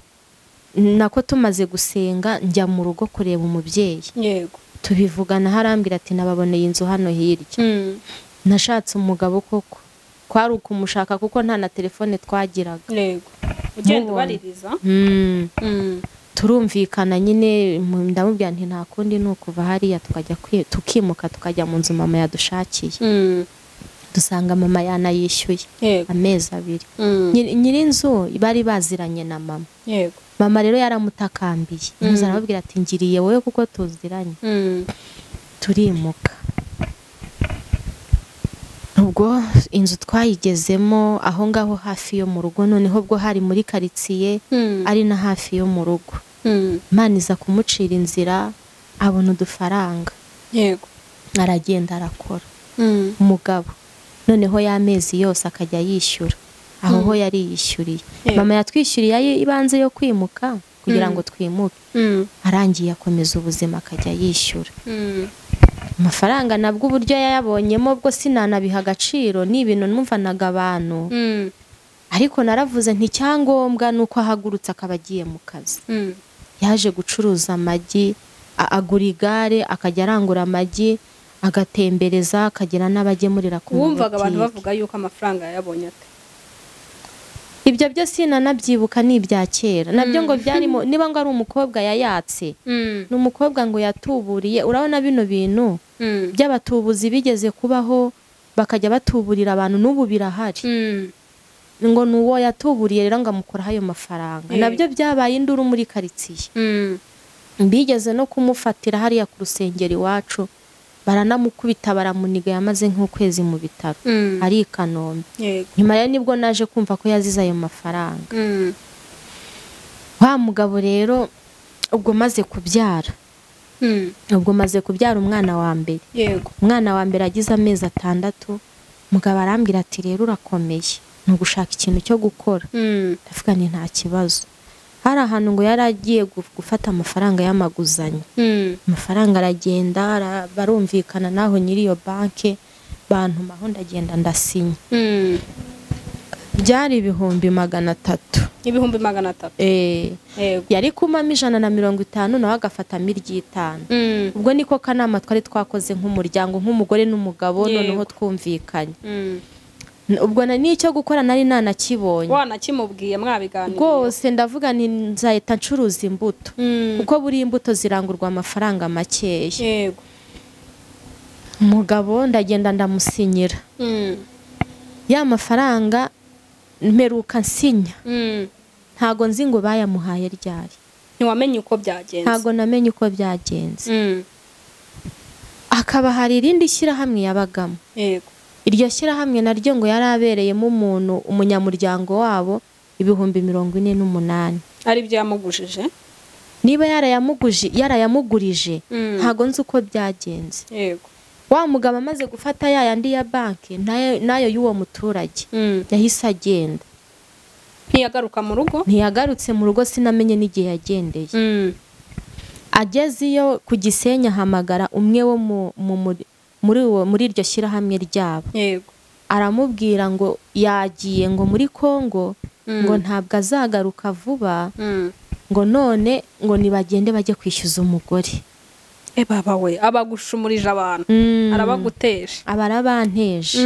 Nako tumaze gusenga njya mu rugo kureba umubyeyi. Yego. Tubivugana harambira ati nababoneye inzu hano hirya. Nashatse umugabo koko. Kwari ukumushaka kuko nta na telefone twagiraga. Yego. Ugenda ubaririza. Turumvikana nyine ndamubwira nti nta kundi nukuva hariya tukajya tukimuka tukajya mu nzu mama yadushakiye. Dusanga mama yanayishyuye amezi 2. Nyirinzu bari baziranye na mama. Yego. Mama rero yaramutakambiye. Muzana babwira ati ngiriye wowe kuko tuziranye. Turimuka. Ubwo inzu twayigezemo aho ngaho hafi yo mu rugo, noneho bwo hari muri karitsiye ari na hafi yo mu rugo. Imana iza kumucira inzira abona udufaranga. Yego. Aragenda arakora. Umugabo noneho y'amezi yose akajya yishyura aho ho yari yishyuriye. Mama yatwishyuriye ibanze yo kwimuka kugira ngo twimuke. Arangiye akomeza ubuzima akajya yishyura. Amafaranga nabwo uburyo yayabonyemo bwo sinanabiha agaciro, ni ibintu numvanaga abantu. Ariko naravuze nti cyangombwa nuko ahagurutse akabagiye mu kazi. Yaje gucuruza amagi, agura igare akajya arangura amagi, agatembereza akagera n'abagemurira ku mubutike. Wumvaga abantu bavuga yuko amafaranga yayabonye ate? Ibyo byose nanabyibuka ni ibya kera. Nabyo ngo byarimo niba ngo ari umukobwa yayatse. N'umukobwa ngo yatuburiye. Urabona bino bintu by'abatubuzi bigeze kubaho bakajya batuburira abantu n'ubu birahari. Ngo nuwo yatuburiye rero ngo amukora ayo mafaranga. Nabyo byabaye induru muri karitsiye. Bigeze no kumufatira hariya ku rusengero iwacu. Baranamukubita baramuniga yamaze nk'ukwezi mu bitaro. Ari i Kanombe. Nyuma rero nibwo naje kumva ko yazize ayo mafaranga. Wa mugabo rero ubwo maze kubyara ubwo maze kubyara umwana wa mbere. Yego. Umwana wa mbere agize amezi 6, mugabo arambwira ati rero urakomeye, ni ugushaka ikintu cyo gukora. Ndavuga ni nta kibazo. Hari ahantu ngo yari agiye gufata amafaranga y'amaguzanyo. Amafaranga aragenda barumvikana naho nyiri iyo banke, bantumaho ndagenda ndasinya. Byari 300,000. 300,000. Yari kumama 150 nawe agafatamo 50. Ubwo niko kanama twari twakoze nk'umuryango, nk'umugore n'umugabo, noneho twumvikanye. Ubwo n'icyo gukora nari nanakibonye. Wanakimubwiye mwabiganira? Rwose ndavuga ni nzahita ncuruza imbuto, kuko buri imbuto zirangurwa amafaranga makeya. Yego. Umugabo ndagenda ndamusinyira. Ya mafaranga mperuka nsinya. Ntago nzi ngo bayamuhaye ryari. Ntiwamenye uko byagenze? Ntago namenye uko byagenze. Akaba hari irindi shyirahamwe yabagamo. Yego. Iryo shyirahamwe naryo ngo yari abereyemo umuntu, umunyamuryango wabo 48,000. Ari byo yamugujije? Niba yarayamugurije ntago nzi uko byagenze. Yego. Wa mugabo amaze gufata yandi ya banki nayo y'uwo muturage, yahise agenda. Ntiyagaruka mu rugo? Ntiyagarutse mu rugo, sinamenye n'igihe yagendeye. Ageze iyo ku Gisenyi ahamagara umwe wo muri iryo shyirahamwe ryabo. Yego. Aramubwira ngo yagiye ngo muri Kongo, ngo ntabwo azagaruka vuba, ngo none ngo nibagende bajye kwishyuza umugore. Baba we abagushumurije abantu, arabaguteje. Abarabanteje.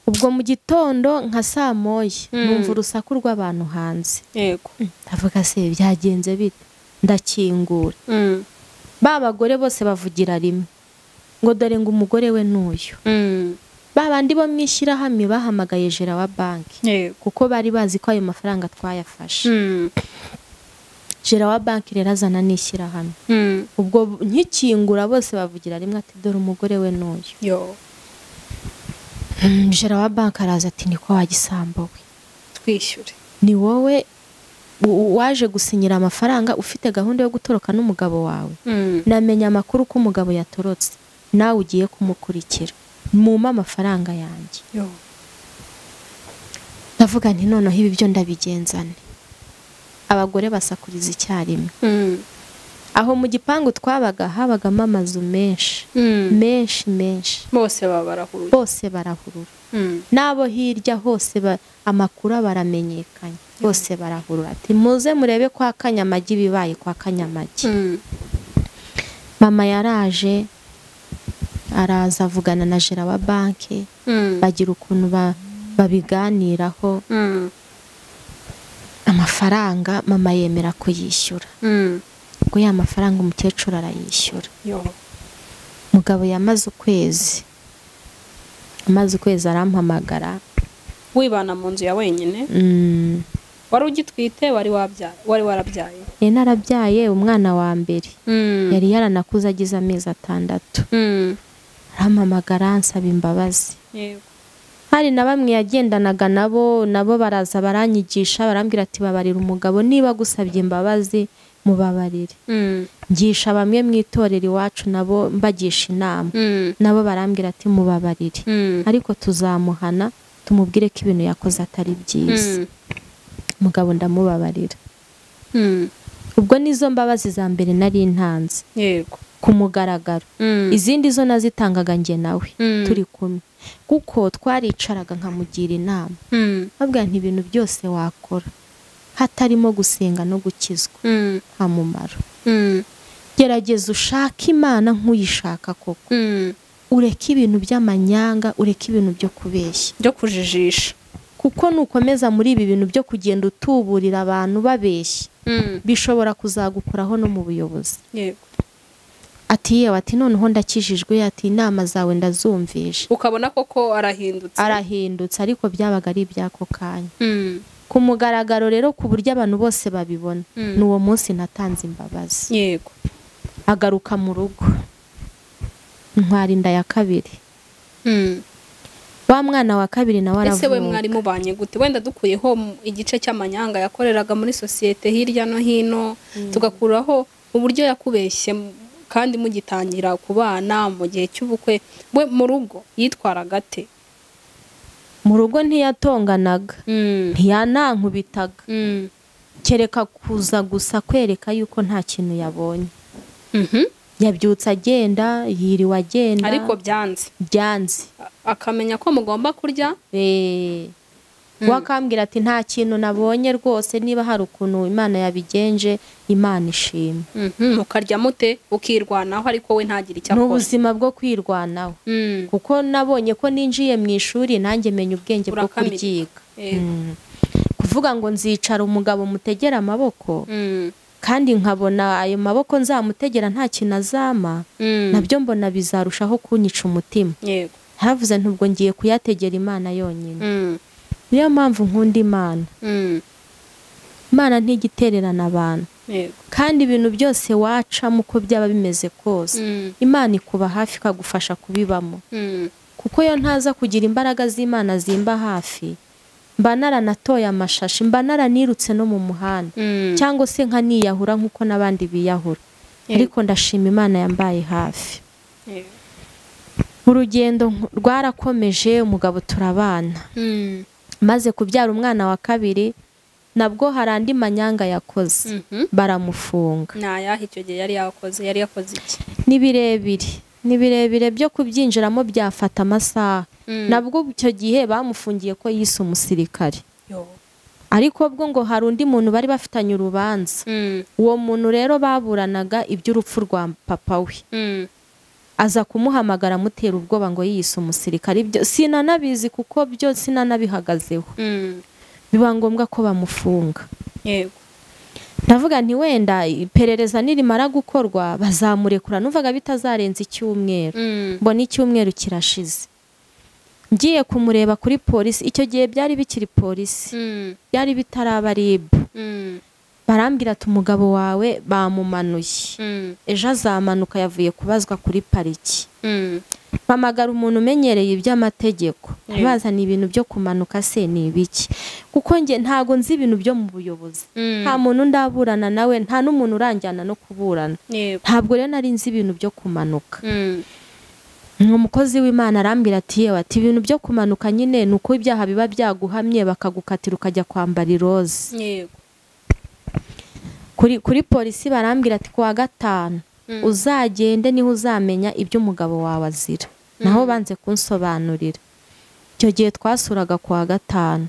Ubwo mu gitondo nka 9:00 numva urusaku rw'abantu hanze. Yego. Ndavuga se byagenze bite? Ndakingura. Babagore bose bavugira rimwe ngo dore ngo umugore we n'uyu. Babandi bo mwishyira hamwe bahamagaye jera wa banki, kuko bari bazi ko ayo mafaranga twayafashe. Jera wa banki rero azana nishyira hamwe. Ubwo nkikingura bose bavugira rimwe ati dore umugore we n'uyu. Yo. Jera wa banki araza ati niko wagisambo we, twishyure. Ni wowe waje gusinyira amafaranga ufite gahunda yo gutoroka n'umugabo wawe? Namenya amakuru ko umugabo yatorotse, nawe ugiye kumukurikira, muma amafaranga yanjye. Yo. Ndavuga nti noneho ibi byo ndabigenzane. Abagore basakuriza icyarimwe. Aho mu gipangu twabaga habagamo amazu menshi. Menshi. Bose barahurura. Nabo hirya hose amakuru baramenyekanye. Bose barahurura ati muze murebe kwa Kanyamagi bibaye kwa Kanyamagi. Mama yaraje araza avugana na jera wa banki, bagira ukuntu babiganiraho. Amafaranga mama yemera kuyishyura. Ngo ya mafaranga umukecuru arayishyura. Mugabo yamaze ukwezi arampamagara. Wibana mu nzu ya wenyine? Wari ugitwite? Wari warabyaye? Narabyaye umwana wa mbere. Yari yaranakuze agize amezi 6. Arampamagara ansaba imbabazi. Yego. Hari na bamwe yagendanaga nabo baraza baranyigisha, barambwira ati babarira umugabo niba gusabye imbabazi mubabarire. Ngisha bamwe mu itorero iwacu nabo mbagisha inama. Nabo barambwira ati mubabarire. Ariko tuzamuhana tumubwire ko ibintu yakoze atari byiza. Mugabo ndamubabarira. Ubwo nizo mbabazi za mbere nari ntanze. Yego. Ku mugaragaro. Izindi zo nazitangaga nge nawe turi kumwe, kuko twaricaraga nkamugira inama. Babwira nti ibintu byose wakora hatarimo gusenga no gukizwa nta mumaro. Gerageza ushaka Imana nk'uyishaka koko. Ureke ibintu by'amanyanga, ureke ibintu byo kubeshya, byo kujijisha, kuko nukomeza muri ibi bintu byo kugenda utuburira abantu babeshya, bishobora kuzagukuraho no mu buyobozi. Yego. Ati yewe ati noneho ndakijijwe, ati inama zawe ndazumvisha. Ukabona koko arahindutse ariko byabaga ari ibyako kanya. Ku mugaragaro rero ku buryo abantu bose babibona, n'uwo munsi natanze imbabazi. Yego. Agaruka mu rugo ntwara inda ya kabiri. Wa mwana wa kabiri nawe aravuka. Ese we mwari mubanye gute? Wenda dukuyeho igice cy'amanyanga yakoreraga muri societe hirya no hino, tugakuraho uburyo yakubeshye kandi mugitangira kubana mu gihe cy'ubukwe, we mu rugo yitwaraga ate? mu rugo ntiyatonganaga, ntiyanankubitaga, kereka kuza gusa kwereka yuko nta kintu yabonye. Yabyutse agenda, yiriwe agenda, ariko byanze akamenya ko mugomba kurya. wakambwira ati nta kintu nabonye rwose, niba hari ukuntu Imana yabigenje, Imana ishima. Mukarya mute ukirwanaho ariko we ntagire icyo akora? N'ubuzima bwo kwirwanaho, kuko nabonye ko ninjiye mu ishuri nanjye menya ubwenge bwo kuryiga. Kuvuga ngo nzicara umugabo mutegera amaboko, kandi nkabona ayo maboko nzamutegera nta kintu azama, nabyo mbona bizarushaho kunyica umutima. Haravuze ntubwo ngiye kuyategera Imana yonyine. Niyo mpamvu nkunda Imana. Imana ntigitererana abantu, kandi ibintu byose wacamo uko byaba bimeze kose, Imana ikuba hafi ikagufasha kubibamo. Kuko yo ntaza kugira imbaraga z'Imana zimba hafi, mba naranatoye amashashi, mba naranirutse no mu muhanda, cyangwa se nkaniyahura nk'uko n'abandi biyahura. Ariko ndashima Imana yambaye hafi. Urugendo rwarakomeje, umugabo turabana. Maze kubyara umwana wa kabiri, nabwo hari andi manyanga yakoze, baramufunga. Nayahe icyo gihe yari yakoze iki? Ni birebire byo kubyinjiramo byafata amasaha. Nabwo icyo gihe bamufungiye ko yise umusirikare. Ariko bwo ngo hari undi muntu bari bafitanye urubanza. Uwo muntu rero baburanaga iby'urupfu rwa papa we. Aza kumuhamagara amutera ubwoba ngo yise umusirikare. Ibyo sinanabizi kuko byo sinanabihagazeho. Biba ngombwa ko bamufunga. Ndavuga nti wenda iperereza nirimara gukorwa bazamurekura. Numvaga bitazarenza icyumweru. Mbona icyumweru kirashize. Ngiye kumureba kuri polisi, icyo gihe byari bikiri polisi, byari bitaraba RIB. Barambwira ati umugabo wawe bamumanuye, ejo azamanuka, yavuye kubazwa kuri pariki. Mpamagara umuntu umenyereye iby'amategeko, bazana ibintu byo kumanuka se ni ibiki, kuko nge ntago nzi ibintu byo mu buyobozi. Nta muntu ndaburana nawe, nta n'umuntu uranjyana no kuburana. Ntabwo rero nari nzi ibintu byo kumanuka. Umukozi w'Imana arambwira ati yewe, ati ibintu byo kumanuka nyine nuko ibyaha biba byaguhamye bakagukatira ukajya kwambara iroze. Kuri polisi barambwira ati kuwa gatanu uzagende niho uzamenya ibyo umugabo wawe azira. Naho banze kunsobanurira. Icyo gihe twasuraga kuwa gatanu.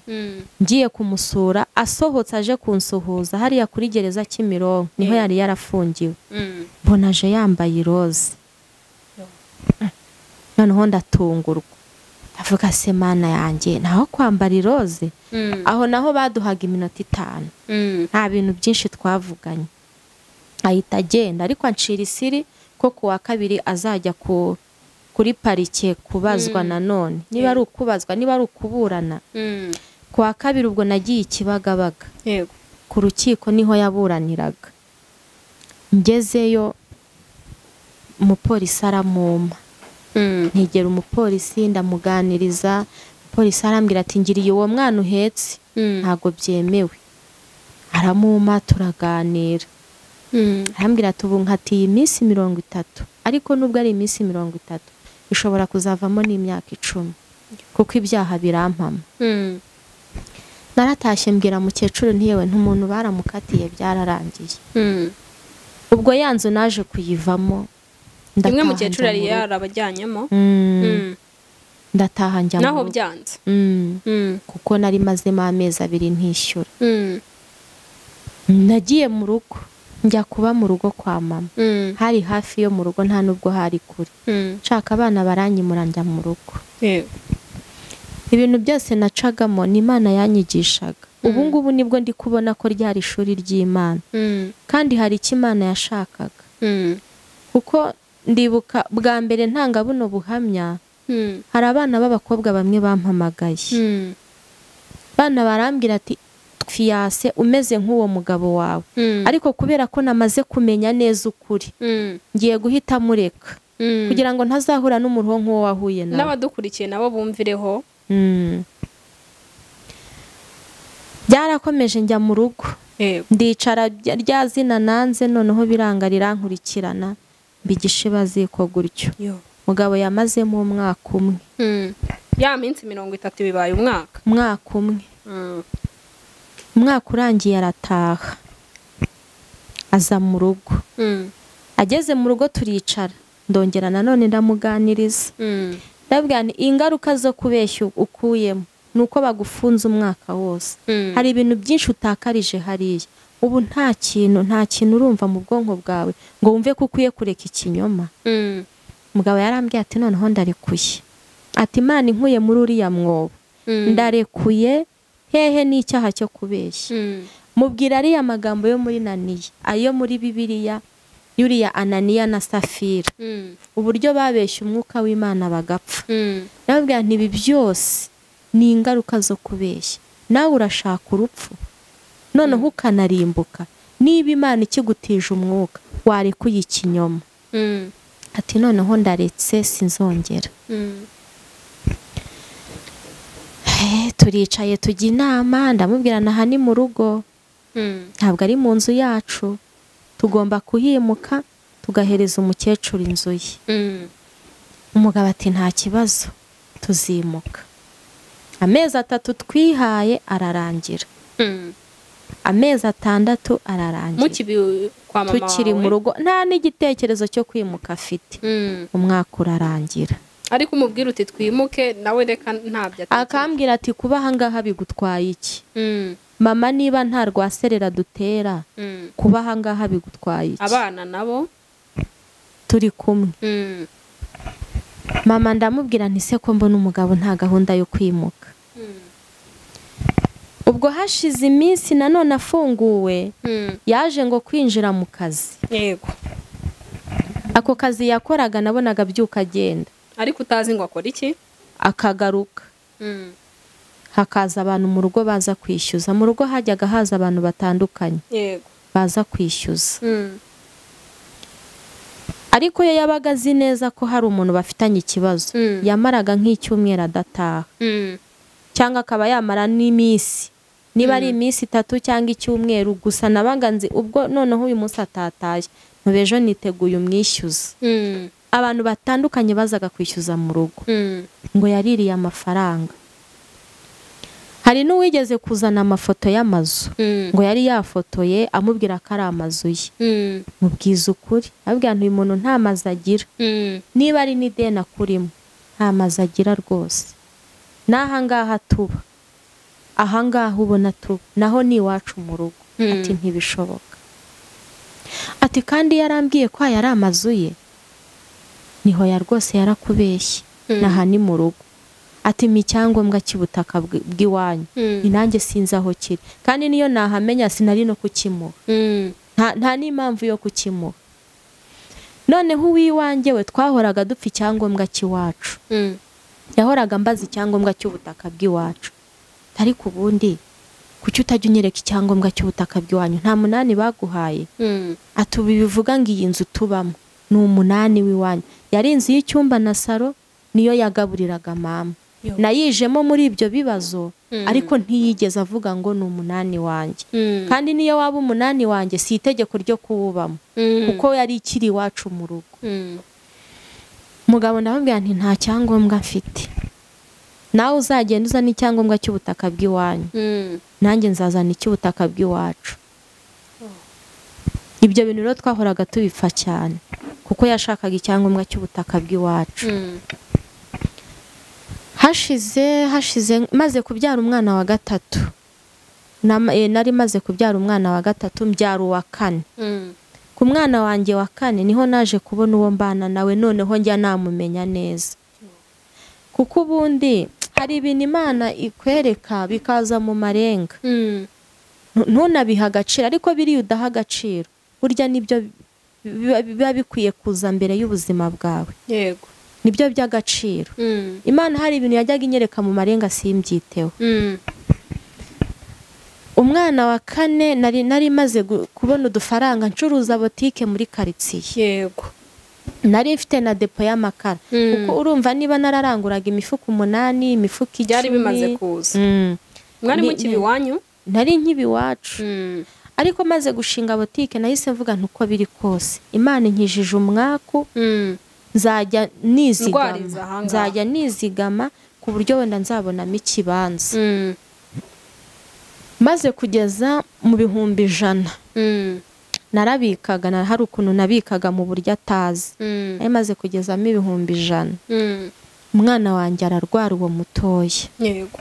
Ngiye kumusura, asohotse aje kunsuhuza hariya kuri gereza Kimironko, niho yari yarafungiwe. Mbona aje yambaye iroze. Noneho ndatungurwa. Avuga se Mana yanjye, naho kwambara iroze? Aho naho baduhaga iminota 5. Nta bintu byinshi twavuganye. Ahita agenda, ariko anshira isiri ko kuwa kabiri azajya kuri parike kubazwa nanone. Niba ari ukubazwa, niba ari ukuburana. Kuwa kabiri ubwo nagiye Kibagabaga. Ku rukiko niho yaburaniraga. Ngezeyo umupolisi aramuma. Ntigera umupolisi ndamuganiriza. Umupolisi arambwira ati ngiriye uwo mwana uhetse ntago byemewe. Aramuma turaganira. Arambwira ati ubu nkatiye iminsi 30, ariko nubwo ari iminsi 30 ishobora kuzavamo n'imyaka 10 kuko ibyaha birampama. Naratashye mbwira mukecuru ntiyewe ntumuntu baramukatiye byararangiye. Ubwo yanzu naje kuyivamo. Imwe mukecuru yari yarabajyanyemo. Ndataha njya naho byanze. Kuko nari mazemo amezi 2 ntishyura. Nagiye mu rugo, njya kuba mu rugo kwa mama. Hari hafi yo mu rugo, nta nubwo hari kure. Nshaka abana baranyimura njya mu rugo. Ibintu byose nacagamo ni Imana yanyigishaga. Ubu ngubu nibwo ndi kubona ko ryari ishuri ry'Imana. Kandi hari icyo Imana yashakaga. Kuko ndibuka bwa mbere ntanga buno buhamya, hari abana b'abakobwa bamwe bampamagaye. Bana barambwira ati twiyase umeze nk'uwo mugabo wawe. Ariko kubera ko namaze kumenya neza ukuri, ngiye guhita mureka kugira ngo ntazahura n'umuruho nk'uwo wahuye nawe. N'abadukurikiye nabo bumvireho. Byarakomeje njya mu rugo. yego ndicara rya zina nanze noneho biranga rirankurikirana mbigishiba ziko gutyo yo mugabo yamazemo umwaka umwe ya minsi 30 bibaye umwaka umwe umwaka urangiye arataha aza mu rugo ageze mu rugo turicara ndongera nanone ndamuganiriza ndabwira nti ingaruka zo kubeshya ukuyemo nuko bagufunze umwaka wose hari ibintu byinshi utakarije hariya ubu nta kintu urumva mu bwonko bwawe ngo wumve ko ukwiye kureka ikinyoma mugabo yarambwiye ati noneho ndarekuye ati Imana inkuye muri uriya mwobo ndarekuye hehe n'icyaha cyo kubeshya mubwira ariya magambo yo muri Naniya ayo muri Bibiliya yuriya Ananiya na Safira uburyo babeshya umwuka w'Imana bagapfa nababwira nti ibi byose ni ingaruka zo kubeshya nawe urashaka urupfu noneho ukanarimbuka niba Imana ikigutije umwuka warekuye ikinyoma ati noneho ndaretse sinzongera turicaye tujya inama ndamubwira naha ni mu rugo ntabwo ari mu nzu yacu tugomba kuhimuka tugahereza umukecuru inzu ye umugabo ati nta kibazo tuzimuka amezi 3 twihaye ararangira amezi 6 ararangira tukiri mu rugo nta n'igitekerezo cyo kwimuka afite umwaka urarangira ariko umubwira uti twimuke nawe reka ntabyo akambwira ati kuba ahangaha bigutwaye iki mama niba nta rwaserera dutera kuba ahangaha bigutwaye iki abana nabo turi kumwe mama ndamubwira nti se ko mbona umugabo nta gahunda yo kwimuka ubwo hashize iminsi nanone afunguwe yaje ngo kwinjira mu kazi yego ako kazi yakoraga nabonaga byuka agenda ariko utazi ngo akora iki akagaruka hakaza abantu mu rugo baza kwishyuza mu rugo hajyaga haza abantu batandukanye yego baza kwishyuza ariko yo yabaga azi neza ko hari umuntu bafitanye ikibazo yamaraga nk'icyumweru adataha cyangwa akaba yamara n'iminsi niba ari iminsi 3 cyangwa icyumweru gusa nabaganze ubwo noneho uyu munsi atataye mubejo niteguye umwishyuza abantu batandukanye bazaga kwishyuza mu rugo ngo yaririye amafaranga hari n'uwigeze kuzana amafoto y'amazu ngo yari yafotoye amubwira ko ari amazu ye mubwiza ukuri abwira nti uyu muntu nta mazu agira niba ari n'ideni akurimo nta mazu agira rwose n'ahangaha tuba ahangaha ubona tuba naho ni iwacu mu rugo ati ntibishoboka ati kandi yarambwiye ko aya ari amazu ye niho ya rwose yarakubeshye naha ni mu rugo ati mi cyangombwa cy'ubutaka bw'iwanyu inange sinzi aho kiri kandi niyo nahamenya sinari no kukimuha nta n'impamvu yo kukimuha noneho uwiwanjye we twahoraga dupfa icyangombwa cy'iwacu yahoraga mbaza icyangombwa cy'ubutaka bw'iwacu ariko ubundi kuki utajya unyereka icyangombwa cy'ubutaka bw'iwanyu nta munani baguhaye atubi bivuga ngo iyi nzu tubamo ni umunani w'iwanyu yari inzu y'icyumba na saro niyo yagaburiraga mama nayijemo muri ibyo bibazo ariko ntiyigeze avuga ngo ni umunani wanjye kandi niyo waba umunani wanjye si itegeko ryo kuwubamo kuko yari ikiri iwacu mu rugo mugabo ndamubwira nti nta cyangombwa mfite nawe uzagenda uzana icyangombwa cy'ubutaka bw'iwanyu nanjye nzazana icy'ubutaka bw'iwacu ibyo bintu rero twahoraga tubipfa cyane kuko yashakaga icyangombwa cy'ubutaka bw'iwacu hashize maze kubyara umwana wa 3 nari maze kubyara umwana wa 3 mbyara uwa 4 ku mwana wanjye wa 4 niho naje kubona uwo mbana nawe noneho njya namumenya neza kuko ubundi hari ibintu Imana ikwereka bikaza mu marenga ntunabiha agaciro ariko biri udaha agaciro burya nibyo biba bikwiye kuza mbere y'ubuzima bwawe yego nibyo by'agaciro Imana hari ibintu yajyaga inyereka mu marenga simbyiteho umwana wa 4 nari maze kubona udufaranga ncuruza botike muri quartier yego nari mfite na depo y'amakara kuko urumva niba nararanguraga imifuka 8 imifuka 10 byari bimaze kuza mwari mu kibi wanyu nari nkibi wacu ariko maze gushinga botike nahise mvuga ntuko biri kose Imana inkijije umwaku nzajya nizigama ku buryo wenda nzabonamo ikibanza maze kugeza mu bihumbi 100 narabikaga hari ukuntu nabikaga mu buryo atazi maze kugezamo ibihumbi 100 umwana wanjye ararwara uwo mutoya yego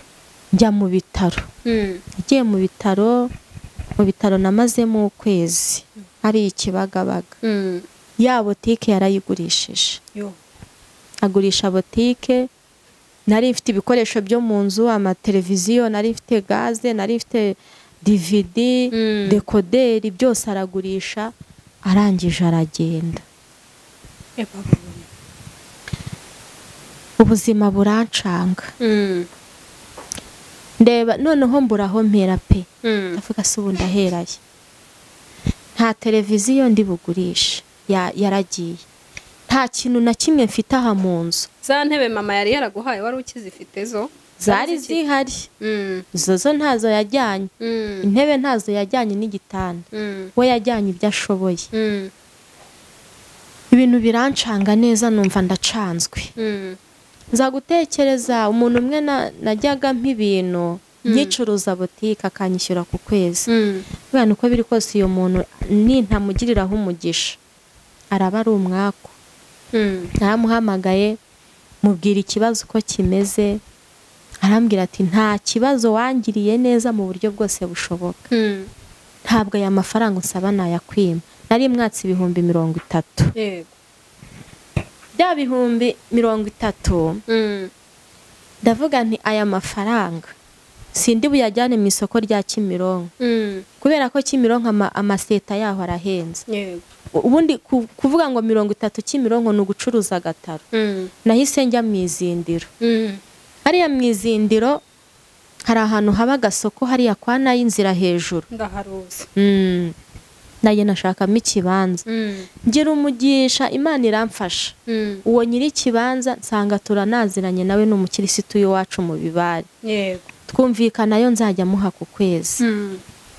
njya mu bitaro nagiye mu bitaro namazemo ukwezi ari ikibagabaga ya botike yarayigurishije agurisha botike nari mfite ibikoresho byo mu nzu amateleviziyo nari mfite gaze nari mfite DVD dekoderi byose aragurisha arangije aragenda ubuzima burancanga ndeba noneho mburaho mpera pe ndavuga se ubu ndaheraye nta televiziyo ndi bugurisha yaragiye nta kintu na kimwe mfite aha mu nzu za ntebe mama yari yaraguhaye wari ukizifite zo zari zihari zo ntazo yajyanye intebe ntazo yajyanye n'igitanda we yajyanye ibyo ashoboye ibintu birancanga neza numva ndacanzwe nza gutekereza umuntu umwe najyaga nk'ibintu nyicuruza botike akanyishyura ku kwezi bwana uko biri kose iyo muntu nintamugiriraho umugisha araba ari umwaku naramuhamagaye mubwira ikibazo uko kimeze arambwira ati nta kibazo wangiriye neza mu buryo bwose bushoboka ntabwo aya mafaranga usaba nayakwima nari mwatsi ibihumbi 30 yego bya bihumbi 30 ndavuga nti aya mafaranga sindi buyajyane mu isoko rya Kimironko kubera ko Kimironko amaseta yaho arahenze yego ubundi kuvuga ngo 30 Kimironko ni ugucuruza agataro nahise njya mu izindiro hariya mu izindiro hari ahantu haba agasoko hariya kwa Nayinzira hejuru ndaharuza naye nashakamo ikibanza ngira umugisha Imana iramfasha uwo nyiri ikibanza nsanga turanaziranye nawe n'umukirisitu w'iwacu mu Bibare yego twumvikana yo nzajya muha ku kwezi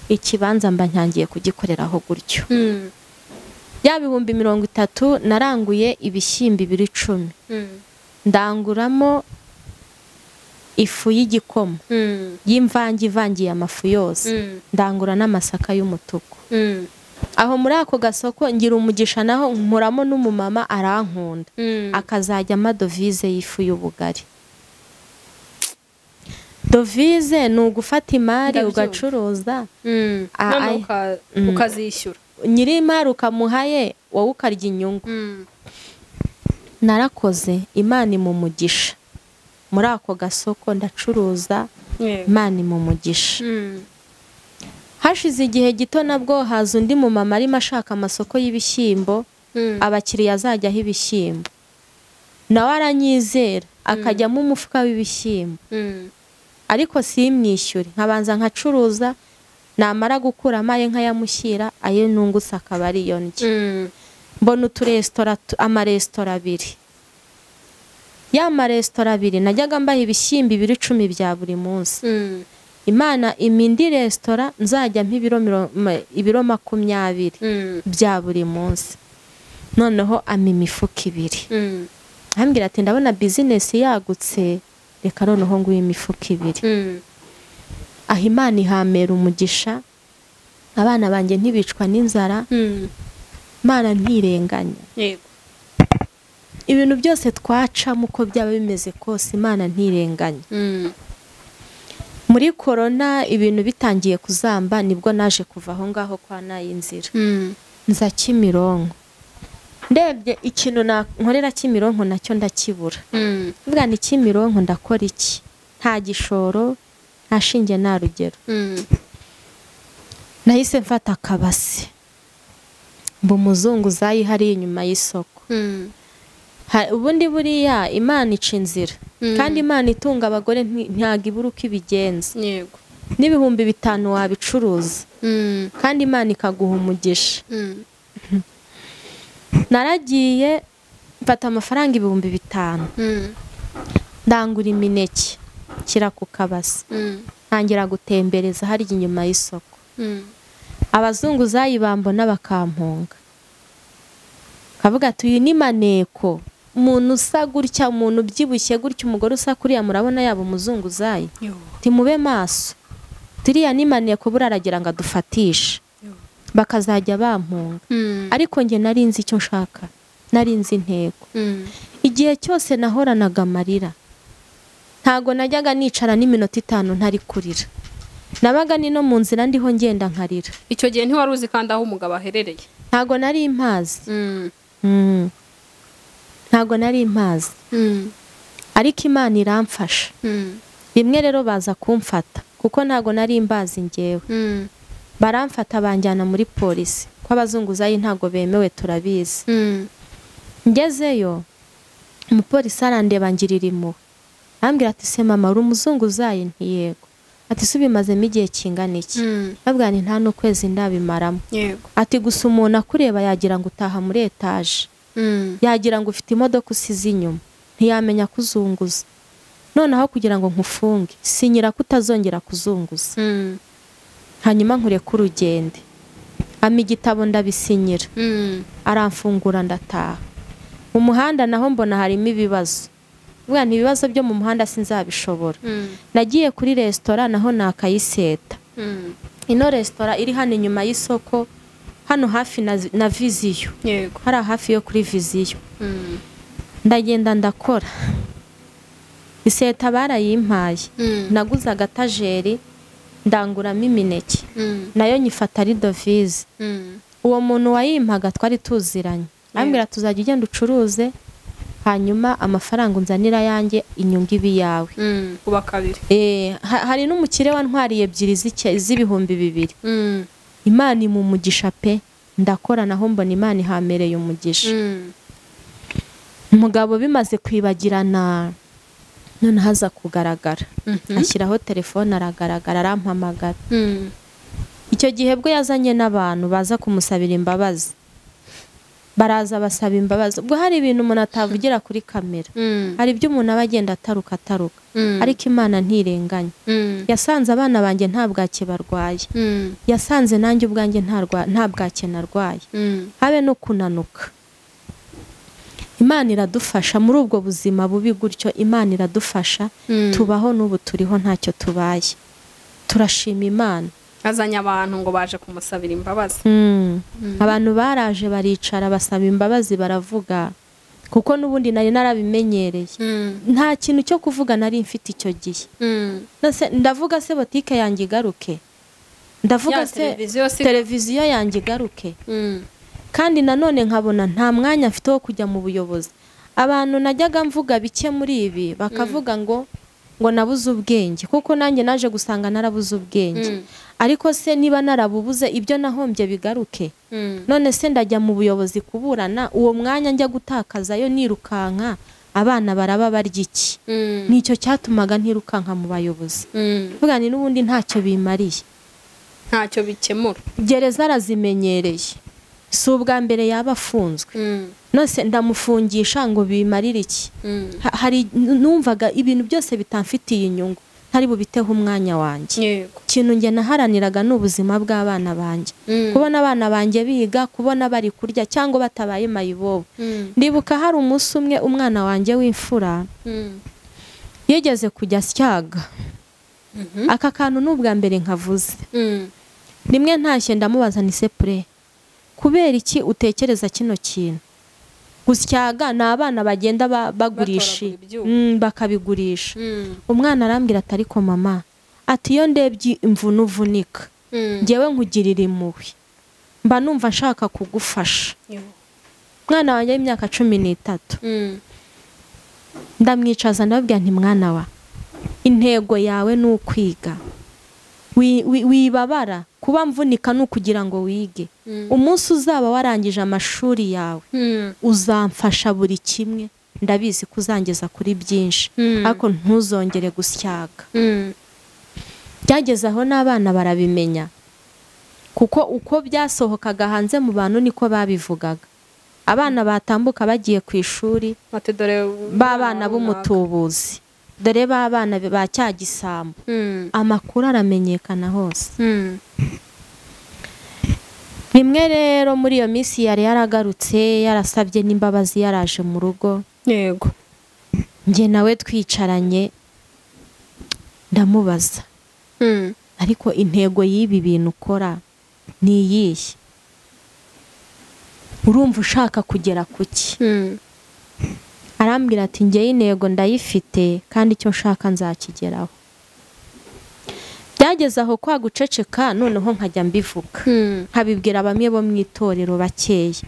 ikibanza mba ntangiye kugikoreraho gutyo ya bihumbi 30 naranguye ibishyimbo 10 ndanguramo ifu y'igikoma y'imvange ivangiye amafu yose ndangura n'amasaka y'umutuku aho muri ako gasoko ngira umugisha naho nkuramo n'umumama arankunda akazajya amadovize y'ifu y'ubugari dovize ni ugufata imari ugacuruza ukazishyura nyiri imari ukamuhaye wowe ukarya inyungu narakoze Imana mu mugisha muri ako gasoko ndacuruza Imana mu mugisha hashize igihe gito nabwo haza undi mu mama arimo ashaka amasoko y'ibishyimbo abakiriya azajyaho ibishyimbo nawe aranyizera akajyamo umufuka w'ibishyimbo ariko simwishyure nkabanza nkacuruza namara gukuramo aye nkayamushyira aye nungusa akaba ariyo ndya mbona amaresitora 2 ya maresitora 2 najyaga mbaha ibishyimbo 10 bya buri munsi Imana imindi resitora nzajya ibiro 20 bya buri munsi noneho imifuka 2 ambwira ati ndabona business yagutse reka noneho ngo imifuka 2 aho Imana ihamera umugisha abana banjye ntibicwa n'inzara Imana ntirenganya yego ibintu byose twacamo uko byaba bimeze kose Imana ntirenganya muri corona ibintu bitangiye kuzamba nibwo naje kuva aho ngaho kwa Nayinzira nza Kimironko ndebye ikintu nkorera Kimironko nacyo ndakibura mvuga ni Kimironko ndakora iki nta gishoro nta shinge nta rugero nahise mfata akabase mbu muzungu zayi hari inyuma y'isoko ubundi buriya Imana ica inzira kandi Imana itunga abagore ntago ibura uko ibigenza yego n'ibihumbi 5 wabicuruza kandi Imana ikaguha umugisha naragiye mfata amafaranga 5,000 ndangura imineke kira ku kabase ntangira gutembereza hari inyuma y'isoko abazunguzayi bambona bakampunga, kavuga ati uyu ni maneko, umuntu usa gutya, umuntu ubyibushye gutya, umugore usa kuriya murabona yaba umuzunguzayi, timube maso, turiya ni maneko buraragira ngo adufatishe, bakazajya bampunga. Ariko njye nari nzi icyo nshaka, nari nzi intego. Igihe cyose nahoranaga amarira, ntago najyaga nicara n'iminota 5 ntari kurira, nabaga ni no mu nzira ndiho ngenda nkarira. Icyo gihe ntiwari uzi kandi aho umugabo aherereye? Ntago nari impazi. Ntago nari impazi. Ariko Imana iramfasha. Bimwe rero baza kumfata kuko ntago nari imbazi ngewe. Baramfata banjyana muri polisi, ko abazunguzayi ntago bemewe turabizi. Ngezeyo umupolisi arandeba ngirira impuhwe, ambwira ati se mama uri umuzunguzayi? Nti yego. Ati subimazemo igihe kingana iki? Babwira nti nta no kwezi ndabimaramo. Yego. Ati gusa umuntu akureba yagira ngo utaha muri etaje, yagira ngo ufite imodoka usize inyuma, ntiyamenya kuzunguza. Noneho kugira ngo nkufunge sinyira kutazongera kuzunguza. Hanyuma nkureka urugende, ama igitabo ndabisinyira, aramfungura ndataha. Mu muhanda naho mbona harimo ibibazo, bwa ibibazo byo mu muhanda sinzabishobora. Nagiye kuri restaurant naho nakayiseta. Ino restaurant iri hano inyuma y'isoko, hano hafi na Viziyo. Yego. Hari hafi yo kuri Viziyo. Ndagenda ndakora, iseta barayimpaye. Naguze agatajeri ndanguramo imineke, nayo nyifata ari dovize. Uwo muntu wayimpaga twari tuziranye, ambwira tuzajya ugenda ucuruze, hanyuma amafaranga unzanira yanjye inyungu ibi yawe. Kuba kabiri. Hari n'umukire wantwariye 2 z'ibihumbi 2. Imana imumugisha pe, ndakora naho mbona Imana ihamereye umugisha. Umugabo bimaze kwibagirana, none haza kugaragara, ashyiraho telefone aragaragara, arampamagara. Icyo gihe bwo yazanye n'abantu baza kumusabira imbabazi, baraza basaba imbabazi. Ubwo hari ibintu umuntu atavugira kuri kamera, hari ibyo umuntu aba agenda ataruka, ariko Imana ntirenganya. Yasanze abana banjye nta bwake barwaye, yasanze nanjye ubwanjye nta bwake narwaye, habe no kunanuka. Imana iradufasha muri ubwo buzima bubi gutyo, Imana iradufasha, tubaho n'ubu turiho ntacyo tubaye, turashima Imana. Azanye abantu ngo baje kumusabira imbabazi. Abantu baraje baricara basaba imbabazi, baravuga, kuko n'ubundi nari narabimenyereye. Nta kintu cyo kuvuga nari mfite icyo gihe. Ndavuga se botike yanjye igaruke, ndavuga se televiziyo yanjye igaruke. Kandi nanone nkabona nta mwanya mfite wo kujya mu buyobozi. Abantu najyaga mvuga bike muri ibi bakavuga ngo nabuze ubwenge, kuko nanjye naje gusanga narabuze ubwenge. Ariko se niba narabubuze ibyo nahombye bigaruke, none se ndajya mu buyobozi kuburana, uwo mwanya njya gutakazayo nirukanka, abana baraba barya iki? Nicyo cyatumaga ntirukanka mu bayobozi. Vuga ni n'ubundi ntacyo bimariye, ntacyo bikemura. Gereza arazimenyereye, si ubwa mbere yaba afunzwe. Nose ndamufungisha ngo bimarire iki? Hari numvaga ibintu byose bitamfitiye inyungu, ntari bubiteho umwanya wanjye. Ikintu nge naharaniraga n'ubuzima bw'abana banjye, kubona abana banjye biga, kubona bari kurya cyangwa batabaye mayibobo. Ndibuka hari umunsi umwe umwana wanjye w'imfura yigeze kujya asyaga. Aka kantu n'ubwa mbere nkavuze. Rimwe ntashye ndamubaza ni sepure, kubera iki utekereza kino kintu? Gusyaga ni abana bagenda bagurisha, bakabigurisha. Umwana arambwira ati ariko mama, ati iyo ndebye imvune uvunika, ngewe nkugirira impuhwe, mba numva nshaka kugufasha. Mwana wanjye w'imyaka 13, ndamwicaza ndababwira nti mwana wa, intego yawe ni ukwiga, wibabara kuba mvunika nukugira ngo wige. Umunsi uzaba warangije amashuri yawe, uzamfasha buri kimwe, ndabizi kuzangeza kuri byinshi, ariko ntuzongere gusyaga. Byageze aho n'abana barabimenya, kuko uko byasohokaga hanze mu bantu niko babivugaga. Abana batambuka bagiye ku ishuri, babana b'umutubuzi, dore babana ba cyagisambu, amakuru aramenyekana hose. rimwe rero muri iyo minsi yari yaragarutse yarasabye n'imbabazi yaraje mu rugo. Yego. Njye nawe twicaranye ndamubaza ariko intego y'ibi bintu ukora ni iyihe? Urumva ushaka kugera kuki? Arambwira ati njye intego ndayifite kandi icyo nshaka nzakigeraho. Byageze aho kwa guceceka noneho nkajya mbivuga nkabibwira bamwe bo mu itorero bakeya.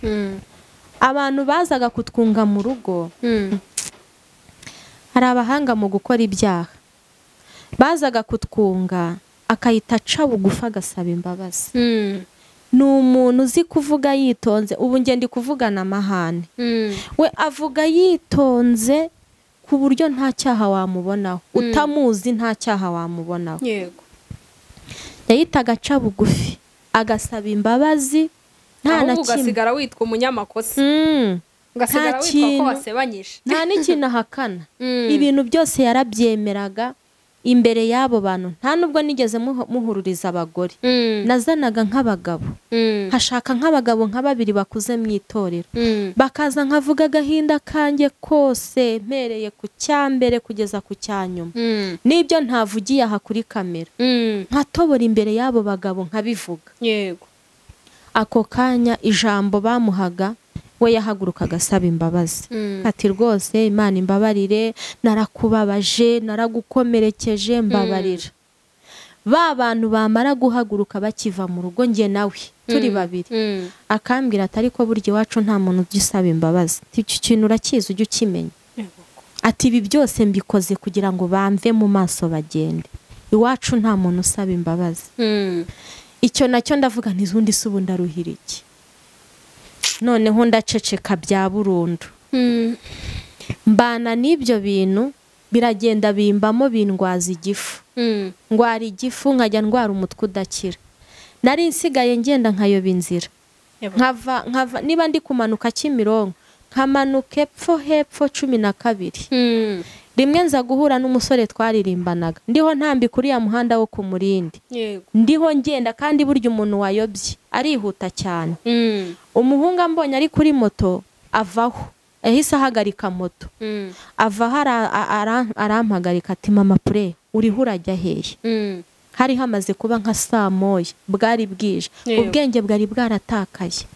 Abantu bazaga kutwunga mu rugo hari abahanga mu gukora ibyaha, bazaga kutwunga akahita aca bugufi agasaba imbabazi. Ni umuntu uzi kuvuga yitonze. Ubu njye ndi kuvugana amahane, we avuga yitonze ku buryo nta cyaha wamubonaho, utamuzi nta cyaha wamubonaho. Yego. Yahitaga aca bugufi agasaba imbabazi, nta na kimwe. Ugasigara witwa umunyamakosa, ugasigara witwa ko wasebanyije, nta n'ikintu ahakana. Ibintu byose yarabyemeraga imbere y'abo bantu. Nta nubwo nigeze muhururiza abagore, nazanaga nk'abagabo, hashaka nk'abagabo nka babiri bakuze mu itorero, bakaza nkavuga agahinda kanjye kose mpereye ku cyambere kugeza ku cyanyuma, n'ibyo ntavugiye aha kuri kamera nkatobora imbere y'abo bagabo nkabivuga. Yego. Ako kanya ijambo bamuhaga we yahagurukaga asaba imbabazi. Ati rwose Imana imbabarire, narakubabaje, naragukomerekeje, mbabarira. Ba bantu bamara guhaguruka bakiva mu rugo njye nawe turi babiri, akambwira ati ariko burya iwacu nta muntu ugisaba imbabazi. Iki kintu urakizi ujye ukimenya. Ati ibi byose mbikoze kugira ngo bamve mu maso bagende. Iwacu nta muntu usaba imbabazi. Icyo nacyo ndavuga ntizundi se ubu ndaruhira iki? Noneho ndaceceka bya burundu. Mbana n'ibyo bintu biragenda bimbamo bindwaza igifu. Ndwara igifu nkajya ndwara umutwe udakira. Nari nsigaye ngenda nkayoba inzira. Nkava niba ndi kumanuka Kimironko nkamanuka hepfo 12. Rimwe nza guhura n'umusore twaririmbanaga, ndiho ntambi kuri ya muhanda wo ku Murindi. Ndiho ngenda kandi burya umuntu wayobye arihuta cyane. Umuhungu ambonye ari kuri moto avaho, yahise ahagarika moto. Ava arampagarika ati mama pure uriho urajya hehe? Hari hamaze kuba nka saa moya, bwari bwije, ubwenge bwari bwaratakaye.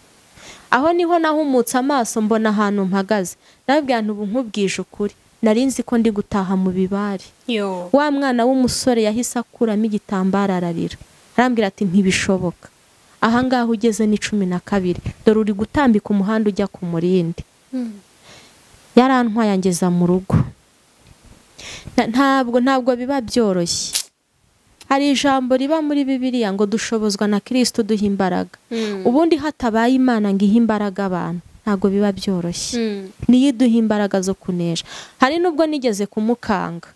Aho niho nahumutse amaso mbona ahantu mpagaze. Nababwira nti ubu nkubwije ukuri, nari nzi ko ndi gutaha mu bibari. Wa mwana w'umusore yahise akuramo igitambaro ararira. Arambwira ati ntibishoboka, aha ngaho ugeze ni 12, dore uri gutambika umuhanda ujya ku Murindi. Yarantwaye angeza mu rugo. Ntabwo biba byoroshye. Hari ijambo riba muri Bibiliya ngo dushobozwa na Kristo duha imbaraga. Ubundi hatabaye Imana ngo ihe imbaraga abantu ntabwo biba byoroshye. Niyo iduha imbaraga zo kunesha. Hari nubwo nigeze kumukanga,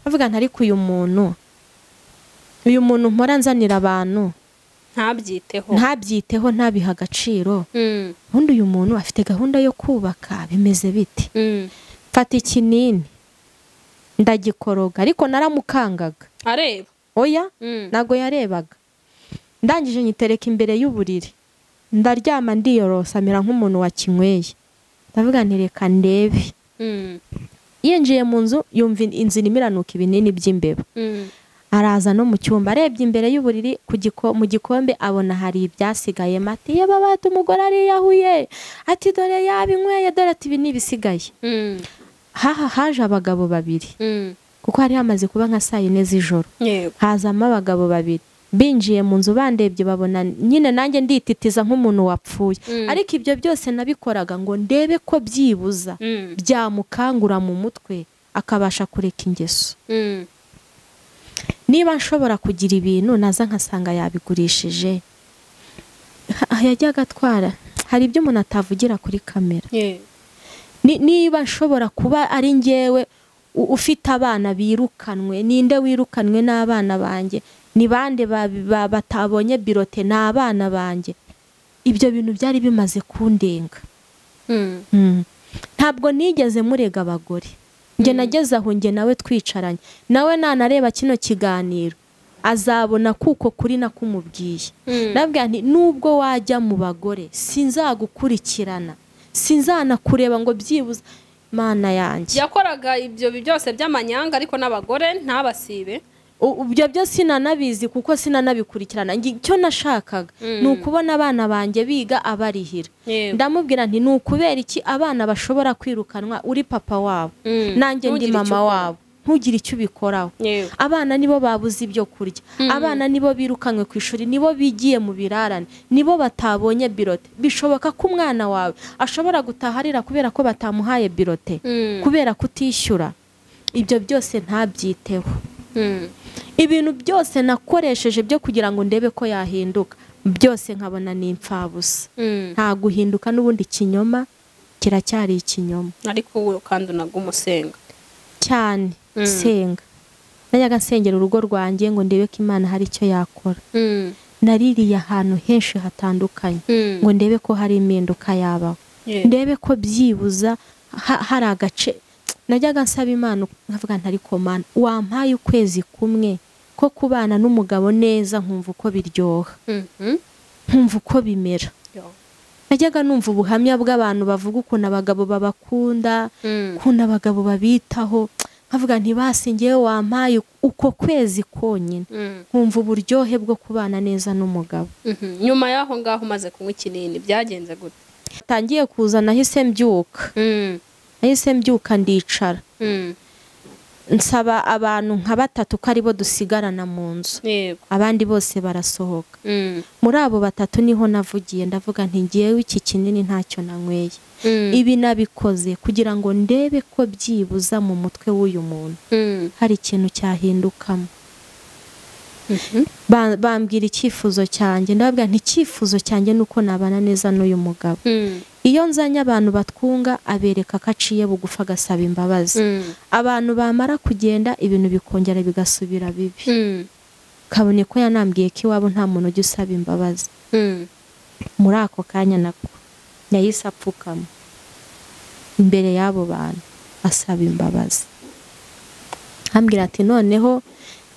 avuga ntari ku uyu muntu mpora nzanira abantu ntabyiteho ntabiha agaciro. Ubundi uyu muntu afite gahunda yo kubaka, bimeze bite? Fata ikinini ndagikoroga, ariko naramukangaga. Areba? Oya, nago yarebaga. Ndangije nyitereka imbere y'uburiri, ndaryama ndiyorosa mera nk'umuntu wakinyweye. Ndavuga nti reka ndebe. Yinjiye mu nzu yumva inzira imiranuka ibinini by'imbeba. Araza no mu cyumba, arebye imbere y'uburiri mu gikombe abona hari ibyasigaye. Mati ye babata umugore ari yahuye, ati dore yabinyweye, dore ati ibi nibisigaye. Haje abagabo babiri, kuko hari hamaze kuba nka saa 4 z'ijoro. Hazamo abagabo babiri, binjiye mu nzu bandebye babona nyine nanjye ndititiza nk'umuntu wapfuye. Ariko ibyo byose nabikoraga ngo ndebe ko byibuza byamukangura mu mutwe akabasha kureka ingeso. Niba nshobora kugira ibintu naza nkasanga yabigurishije, yajyaga atwara. Hari ibyo umuntu atavugira kuri kamera. Niba nshobora kuba ari njyewe ufite abana birukanwe, ninde wirukanwe n'abana banjye? Ni bande batabonye birote n'abana banjye? Ibyo bintu byari bimaze kundenga. Ntabwo nigeze murega abagore. Nge nageze aho nge nawe twicaranye, nawe nanareba kino kiganiro azabona kuko kuri nakumubwiye. Ndabwira nti nubwo wajya mu bagore sinzagukurikirana, sinzanakureba ngo byibuza. Mana yanjye yakoraga ibyo byose by'amanyanga ariko n'abagore ntabasibe. Ibyo byose sinanabizi kuko sinanabikurikirana. Icyo nashakaga ni ukubona abana banjye biga abarihira. Ndamubwira nti nukubera iki abana bashobora kwirukanwa uri papa wabo nanjye ndi mama wabo, ntugire icyo ubikoraho. Abana nibo babuze ibyo kurya, abana nibo birukanwe ku ishuri, nibo bigiye mu birarane, nibo batabonye birote. Bishoboka ko umwana wawe ashobora gutaharira kubera ko batamuhaye birote, kubera kutishyura. Ibyo byose ntabyiteho. Ibintu byose nakoresheje byo kugira ngo ndebe ko yahinduka, byose nkabona ni impfabusa. Nta guhinduka, n'ubundi ikinyoma kiracyari ikinyoma. Ariko wowe kandi unagumusenga cyane. Senga, najyaga nsengera urugo rwanjye ngo ndebe ko Imana hari icyo yakora. Naririye ahantu henshi hatandukanye ngo ndebe ko hari impinduka yabaho, ndebe ko byibuza hari agace. Najyaga nsaba Imana nkavuga ntari ko Mana wampaye ukwezi kumwe ko kubana n'umugabo neza, nkumva uko biryoha, nkumva uko bimera. Najyaga numva ubuhamya bw'abantu bavuga ukuntu abagabo babakunda, ukuntu abagabo babitaho. Nkavuga nti basi ngewe wampaye uko kwezi konyine, nkumva uburyohe bwo kubana neza n'umugabo. Nyuma y'aho ngaho umaze kunywa ikinini byagenze gute? Tangiye kuza nahise mbyuka ndicara. Nsaba abantu nka 3 ko aribo dusigarana mu nzu, abandi bose barasohoka. Muri abo 3 niho navugiye, ndavuga nti ngewe iki kinini ntacyo nanyweye. Ibi nabikoze kugira ngo ndebe ko byibuza mu mutwe w'uyu muntu hari ikintu cyahindukamo. Bambwira icyifuzo cyanjye, ndababwira nti icyifuzo cyanjye nuko nabana neza n'uyu mugabo. Iyo nzanye abantu batwunga abereka ko aciye bugufa agasaba imbabazi. Abantu bamara kugenda ibintu bikongera bigasubira bibi. Kabone ko yanambwiye ko iwabo nta muntu ujya usaba imbabazi. Muri ako kanya nako yahise apfukama imbere y'abo bantu asaba imbabazi. Ambwira ati noneho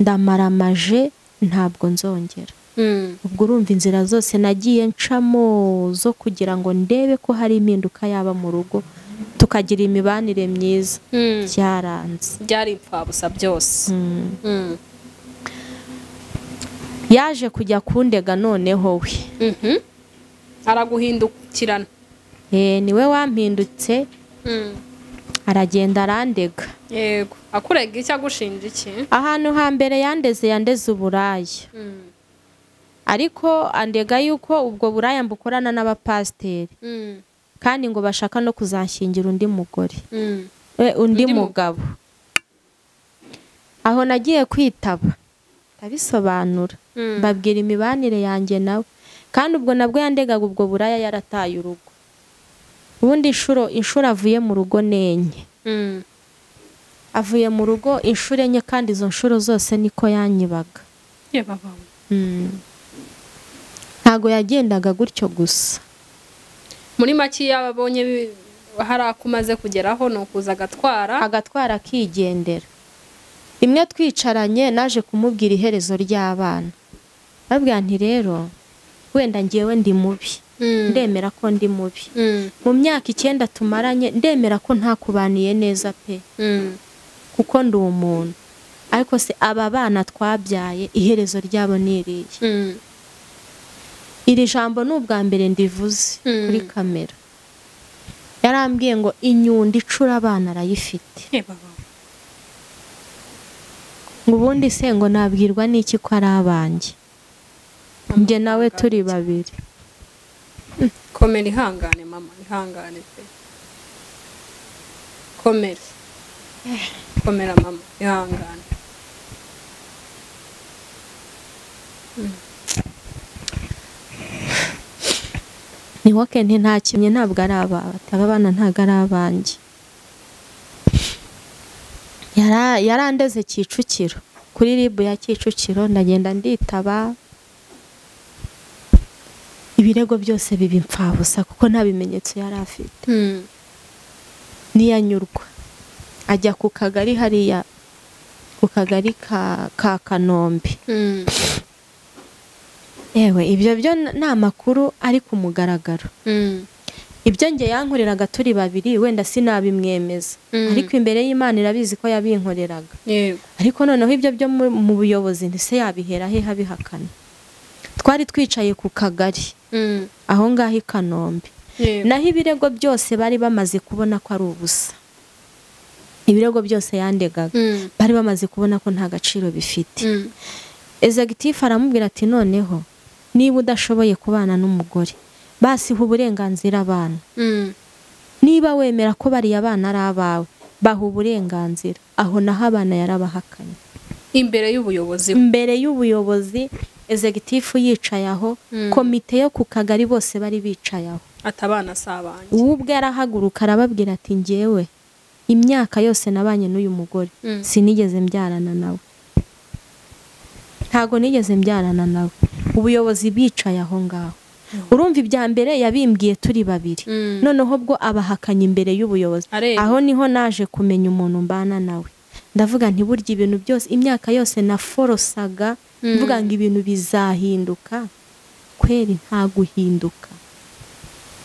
ndamaramaje ntabwo nzongera. Ubwo urumva inzira zose nagiye ncamo zo kugira ngo ndebe ko hari impinduka yaba mu rugo, tukagira imibanire myiza, byaranze. Byari impfabusa byose. Yaje kujya kundega noneho we. Araguhindukirana. Niwe wampindutse. Aragenda arandega. Yego. Akurega iki, agushinja iki? Ahantu hambere yandeze uburaya. Ariko andega yuko ubwo buraya mbukorana n'abapasiteri. Kandi ngo bashaka no kuzanshingira undi mugore. Undi mugabo. Aho nagiye kwitaba ndabisobanura, babwira imibanire yanjye nawe. Kandi ubwo nabwo yandegaga ubwo buraya yarataye urugo. Ubundi inshuro avuye mu rugo nenye. Avuye mu rugo inshuro enye, kandi izo nshuro zose niko yanyibaga. Ntago yagendaga gutyo gusa. Muri make yabonye hari akumaze kugeraho no kuza agatwara akigendera. Rimwe twicaranye naje kumubwira iherezo ry'abana. Babwira nti rero wenda ngewe ndi mubi. Ndemera ko ndi mubi. Mu myaka 9 tumaranye ndemera ko ntakubaniye neza pe. Kuko ndi umuntu. Ariko se aba bana twabyaye iherezo ryabo niriye. Iri jambo n'ubwa mbere ndivuze kuri kamera. Yarambwiye ngo inyundi icura abana arayifite. Ubundi se ngo nabwirwa n'iki ko ari abanjye? Nge nawe turi babiri. Komera, ihangane mama, ihangane pe. Komera mama, ihangane. Ni woke nta kimwe, ntabwo ari aba bana ntabwo ari abanjye. Yarandeze Kicukiro, kuri RIB ya Kicukiro. Ndagenda nditaba, ibirego byose biba impfabusa kuko nta bimenyetso yari afite. Niyanyurwa ajya ku kagari hariya ku kagari ka Kanombe. Yewe ibyo byo ni amakuru ari ku mugaragaro. Ibyo nge yankoreraga turi babiri wenda sinabimwemeza, ariko imbere y'Imana irabizi ko yabinkoreraga. Ariko noneho ibyo byo mu buyobozi ndetse yabihera he habihakana. Twari twicaye ku kagari aho ngaho i Kanombe, naho ibirego byose bari bamaze kubona ko ari ubusa. Ibirego byose yandegaga bari bamaze kubona ko nta gaciro bifite. Executive aramubwira ati noneho niba udashoboye kubana n'umugore basiha uburenganzira abana, niba wemera ko bariya abana ari abawe baha uburenganzira. Aho naho abana yarabahakanye imbere y'ubuyobozi. Executive yicaye aho, komite yo ku kagari bose bari bicaye aho, atabana sabanye. Ubwo yarahaguruka arababwira ati ngewe imyaka yose nabanye n'uyu mugore sinigeze mbyarana nawe, ntago nigeze mbyarana nawe. Ubuyobozi bicaye aho ngaho. Urumva ibya mbere yabimbwiye turi babiri, noneho bwo abahakanye imbere y'ubuyobozi. Aho niho naje kumenya umuntu mbana nawe. Ndavuga nti burya ibintu byose imyaka yose naforosaga mvuga ngo ibintu bizahinduka, kweri nta guhinduka.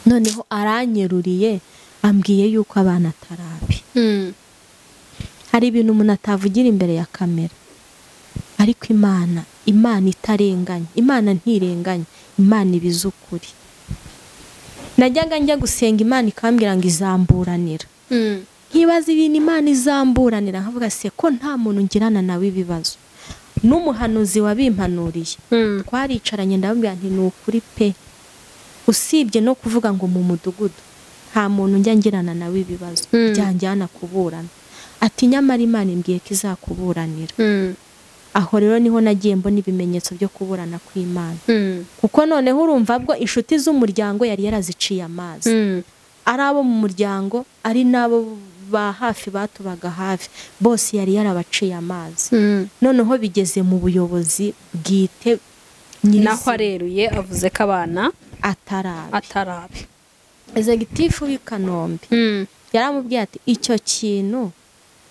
Noneho aranyeruriye ambwiye yuko abana atarabi. Hari ibintu umuntu atavugira imbere ya kamera, ariko Imana itarenganya, Imana ntirenganya, Imana ibiza ukuri. Najyaga njya gusenga Imana ikambwira ngo izamburanira, nkibaza ibintu Imana izamburanira, nkavuga se ko nta muntu ngirana nawe ibibazo. N'umuhanuzi wabimpanuriye twaricaranye ndababwira nti ni ukuri pe, usibye no kuvuga ngo mu mudugudu nta muntu njya ngirana nawe ibibazo byanjyana kuburana. Ati nyamara Imana imbwiye ko izakuburanira. Aho rero niho nagiye mbona ibimenyetso byo kuburana kw'Imana. Kuko noneho urumva bwo inshuti z'umuryango yari yaraziciye amazi, ari abo mu muryango ari nabo ba hafi batubaga hafi, bose yari yarabaciye amazi. Noneho bigeze mu buyobozi bwite naho areruye avuze ko abana atarabe. Executive w'i Kanombe yaramubwiye ati icyo kintu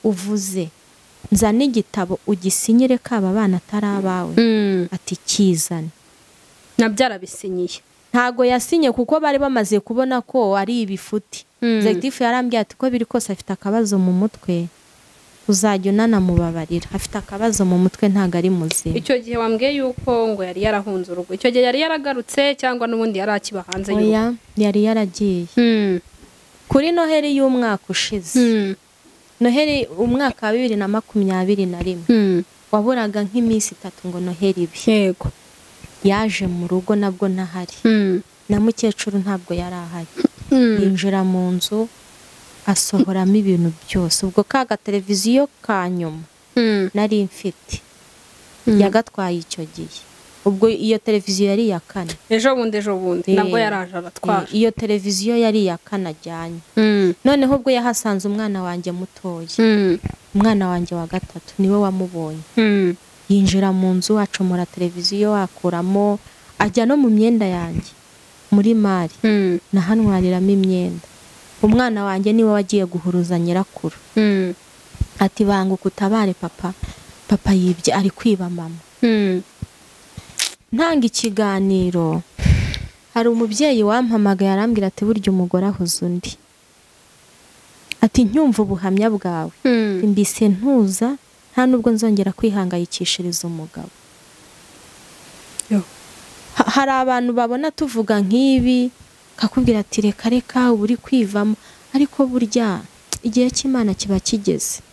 uvuze nzana igitabo ugisinyire ko aba bana atari abawe. Ati kizane. Nabyo arabisinyiye. Ntago yasinye kuko bari bamaze kubona ko ari ibifuti. Executive yarambwiye ati ko biri kose afite akabazo mu mutwe, uzajya unanamubabarira, afite akabazo mu mutwe ntago ari muzima. Icyo gihe wambwiye yuko ngo yari yarahunze urugo, icyo gihe yari yaragarutse cyangwa n'ubundi yari akiba hanze y'urugo? Oya, yari yaragiye. Kuri Noheli y'umwaka ushize, Noheli umwaka wa 2021, waburaga nk'iminsi 3 ngo Noheli ibe. Yego. Yaje mu rugo nabwo ntahari. Na mukecuru ntabwo yari ahari. Yinjira mu nzu asohoramo ibintu byose. Ubwo kaga televiziyo ka nyuma nari mfite yagatwaye icyo gihe. Ubwo iyo televiziyo yari ya kane. Ejo bundi nabwo yaraje aratwara. Iyo televiziyo yari ya kane ajyanye. Noneho ubwo yahasanze umwana wanjye mutoya. Umwana wanjye wa gatatu niwe wamubonye. Yinjira mu nzu acomora televiziyo akuramo, ajya no mu myenda yanjye muri mari nahanwariramo imyenda. Umwana wanjye niwe wagiye guhuruza nyirakuru. Ati banguka utabare papa yibye ari kwiba mama. Ntanga ikiganiro, hari umubyeyi wampamagaye arambwira ati burya umugore ahuze undi. Ati ncyumva ubuhamya bwawe, mbise ntuza nta nubwo nzongera kwihangayikishiriza umugabo. Hari abantu babona tuvuga nk'ibi kakubwira ati reka uba uri kwivamo, ariko burya igihe cy'Imana kiba kigeze.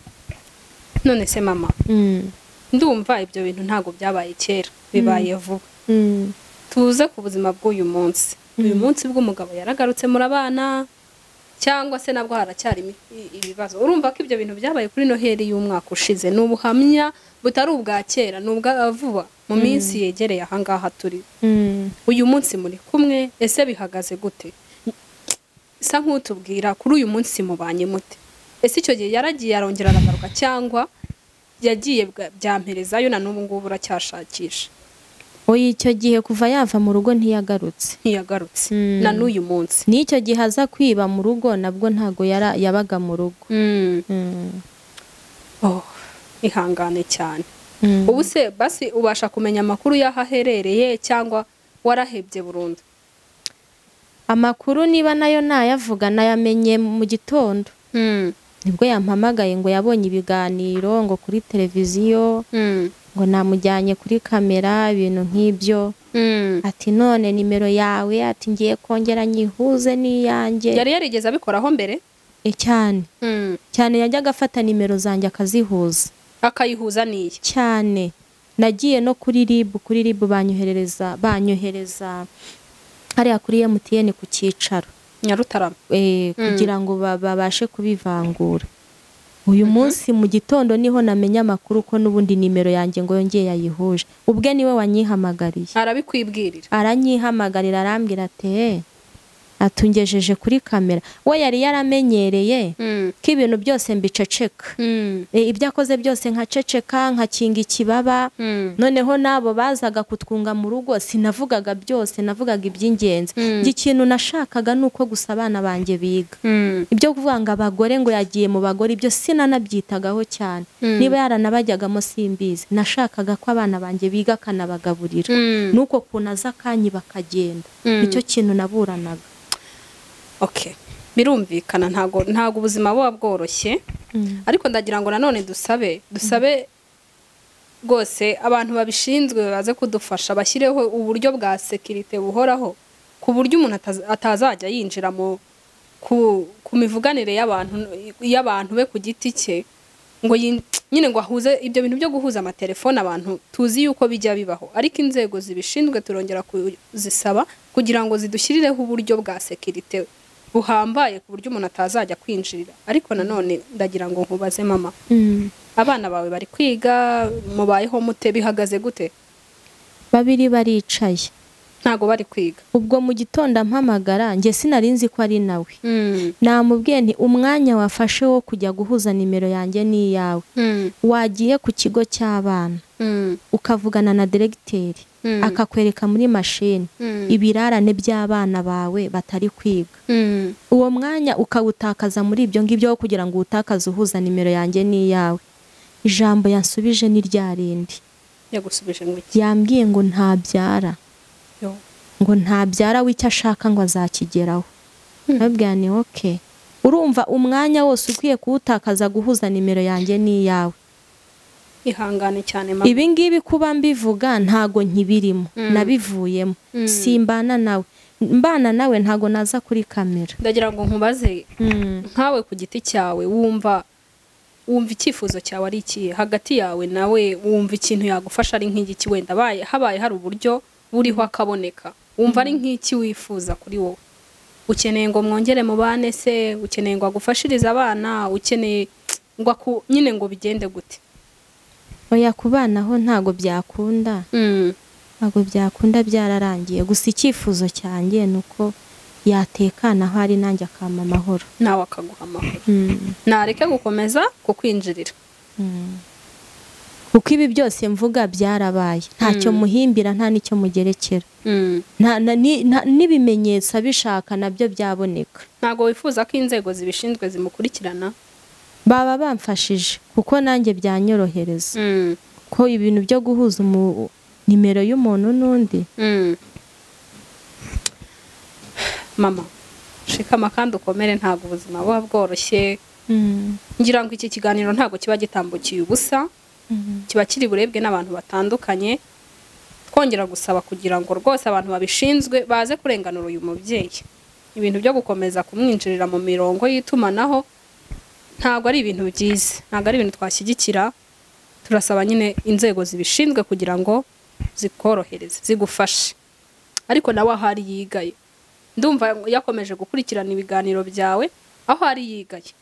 None se mama, ndumva ibyo bintu ntago byabaye kera, bibaye vuba. Tuze ku buzima bw'uyu munsi. Uyu munsi bw'umugabo yaragarutse muri abana cyangwa se nabwo haracyari ibibazo. Urumva ko ibyo bintu byabaye kuri Noheli y'umwaka ushize, n'ubuhamya butari ubwa kera, n'ubwa vuba mu minsi yegereye ahangaha turi. Uyu munsi muri kumwe, ese bihagaze gute? Isa nk'utubwira kuri uyu munsi mubanye mute? Ese icyo gihe yaragiye arongera aragaruka cyangwa yagiye byamperezayo na n'ubu ngubu uracyashakisha? Oya, icyo gihe kuva yava mu rugo ntiyagarutse. Na n'uyu munsi. N'icyo gihe aza kwiba mu rugo nabwo ntago yabaga mu rugo. ihangane cyane. Ubu se basi ubasha kumenya amakuru y'aho aherereye cyangwa warahebye burundu? Amakuru niba nayo nayavuga nayamenye mu gitondo. Nibwo yampamagaye ngo yabonye ibiganiro ngo kuri televiziyo, ngo namujyanye kuri kamera ibintu nk'ibyo. Ati none nimero yawe, ati ngiye kongera nyihuze n'iyanjye. Yari yarigeze abikoraho mbere? Cyane cyane yajyaga afata nimero zanjye akazihuza, akayihuza n'iyi cyane. Nagiye no kuri RIB banyohereza hariya kuri MTN ku cyicaro Nyarutarama, kugira ngo babashe kubivangura. Uyu munsi mu gitondo niho namenya amakuru ko n'ubundi nimero yanjye ngo yongeye yayihuje. Ubwe niwe wanyihamagariye. Arabikwibwirira? Aranyihamagarira arambwira ati atungejeje kuri kamera. We yari yaramenyereye ko ibintu byose mbiceceka, ibyo akoze byose nkaceceka, nkakinga ikibaba. Noneho nabo bazaga kutwunga mu rugo sinavugaga byose, navugaga iby'ingenzi. Ikintu nashakaga nuko gusa abana banjye biga. Ibyo kuvuga ngo abagore ngo yagiye mu bagore, ibyo sinanabyitagaho cyane. Niba yaranabajyagamo simbizi, nashakaga ko abana banjye biga kanabagaburira. Nuko kunaza kanyi bakagenda. Icyo kintu naburanaga. Okay, birumvikana ntago ubuzima buba bworoshye. Ariko ndagira ngo nanone dusabe rwose abantu babishinzwe baze kudufasha, bashyireho uburyo bwa security buhoraho, ku buryo umuntu atazajya yinjira ku mivuganire y'abantu be ku giti cye, ngo nyine ngo ahuze ibyo bintu byo guhuza amatelefone. Abantu tuzi yuko bijya bibaho, ariko inzego zibishinzwe turongera kuzisaba kugira ngo zidushyirireho uburyo bwa security buhambaye ku buryo umuntu atazajya kwinjirira. Ariko nanone ndagira ngo nkubaze mama, abana bawe bari kwiga, mubayeho mute, bihagaze gute? Babiri baricaye, ntago bari kwiga. Ubwo mu gitondo ampamagara, njye sinarinzi ko ari nawe. Namubwiye nti umwanya wafashe wo kujya guhuza nimero yanjye n'iyawe, wagiye ku kigo cy'abana ukavugana na diregiteri akakwereka muri mashini ibirarane by'abana bawe batari kwiga. Uwo mwanya ukawutakaza muri ibyo ngibyo kugira ngo utakaze uhuza nimero yanjye n'iyawe. Ijambo yansubije ni ryarindi. Yagusubije ngo iki? Yambwiye ngo ntabyara, ngo ntabyara w'icyo ashaka ngo azakigeraho. Nabwiye ni okay, urumva umwanya wose ukwiye kuwutakaza guhuza nimero yanjye n'iyawe. Ihangane cyane mama. Ibi ngibi kuba mbivuga ntago nkibirimo, nabivuyemo. Simbana nawe, mbana nawe ntago naza kuri kamera. Ndagira ngo nkubaze, nkawe ku giti cyawe wumva icyifuzo cyawe ari iki? Hagati yawe nawe wumva ikintu yagufasha ari nk'igiki? Wenda habaye hari uburyo buriho akaboneka, wumva ari nk'iki wifuza kuri wowe? Ukeneye ngo mwongere mu bane se? Ukeneye ngo agufashirize abana? Ukeneye ngo nyine ngo bigende gute? Oya, kubana ho ntago byakunda. Ntago byakunda, byararangiye. Gusa icyifuzo cyanjye nuko yatekana aho ari, nanjye akama amahoro, nawe akaguha amahoro. Nareke gukomeza kukwinjirira. Kuko ibi byose mvuga byarabaye, ntacyo muhimbira, nta nicyo mugerekera. N'ibimenyetso abishaka nabyo byaboneka. Ntago wifuza ko inzego zibishinzwe zimukurikirana? Baba bamfashije kuko nanjye byanyorohereza. Ko ibintu byo guhuza nimero y'umuntu n'undi. Mama, shikama kandi ukomere, ntago ubuzima buba bworoshye. Ngira ngo iki kiganiro ntago kiba gitambukiye ubusa, kiba kiri burebwe n'abantu batandukanye. Twongera gusaba kugira ngo rwose abantu babishinzwe baze kurenganura uyu mubyeyi. Ibintu byo gukomeza kumwinjirira mu mirongo y'itumanaho ntago ari ibintu byiza, ntago ari ibintu twashyigikira. Turasaba nyine inzego zibishinzwe kugira ngo zikorohereze, zigufashe. Ariko nawe ahari yigaye, ndumva yakomeje gukurikirana ibiganiro byawe aho ari yigaye.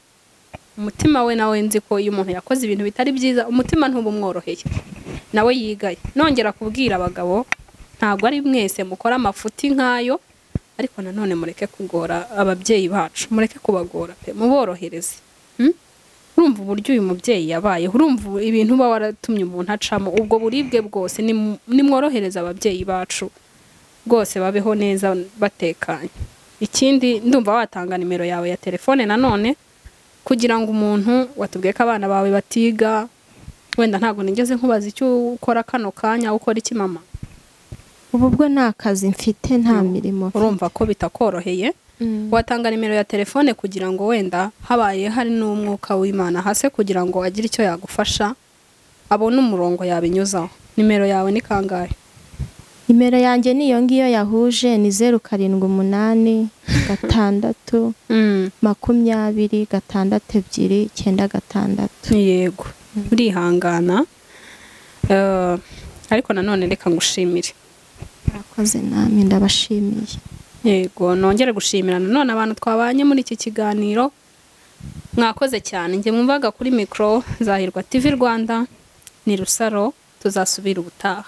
Umutima we nawe nzi ko iyo umuntu yakoze ibintu bitari byiza, umutima ntubumworoheye. Nawe yigaye. Nongera kubwira abagabo, ntago ari mwese mukora amafuti nkayo, ariko nanone mureke kugora ababyeyi bacu, mureke kubagora pe, muborohereze. Urumva uburyo uyu mubyeyi yabaye, urumva ibintu uba waratumye umuntu acamo, ubwo buribwe bwose nimworohereza ababyeyi bacu rwose babeho neza batekanye. Ikindi ndumva watanga nimero yawe ya telefone nanone kugira ngo umuntu watubwiye ko abana bawe batiga, wenda ntabwo nigeze nkubaza icyo ukora kano kanya, ukora iki mama? ubu bwo nta kazi mfite, nta mirimo mfite. Urumva ko bitakoroheye. Watanga nimero ya telefone kugira ngo wenda habaye hari n'umwuka w'Imana hase kugira ngo agire icyo yagufasha, abone umurongo yabinyuzaho. Nimero yawe ni kangahe? Nimero yanjye niyo ngiyo yahuje, ni 078 6 20 6 2 Yego. Urihangana. Ariko nanone reka ngushimire. Murakoze namwe ndabashimiye. Yego, nongere gushimira nanone abantu twabanye muri iki kiganiro. Mwakoze cyane. Nge mwumvaga kuri micro Zahirwa TV Rwanda, ni Rusaro, tuzasubira ubutaha.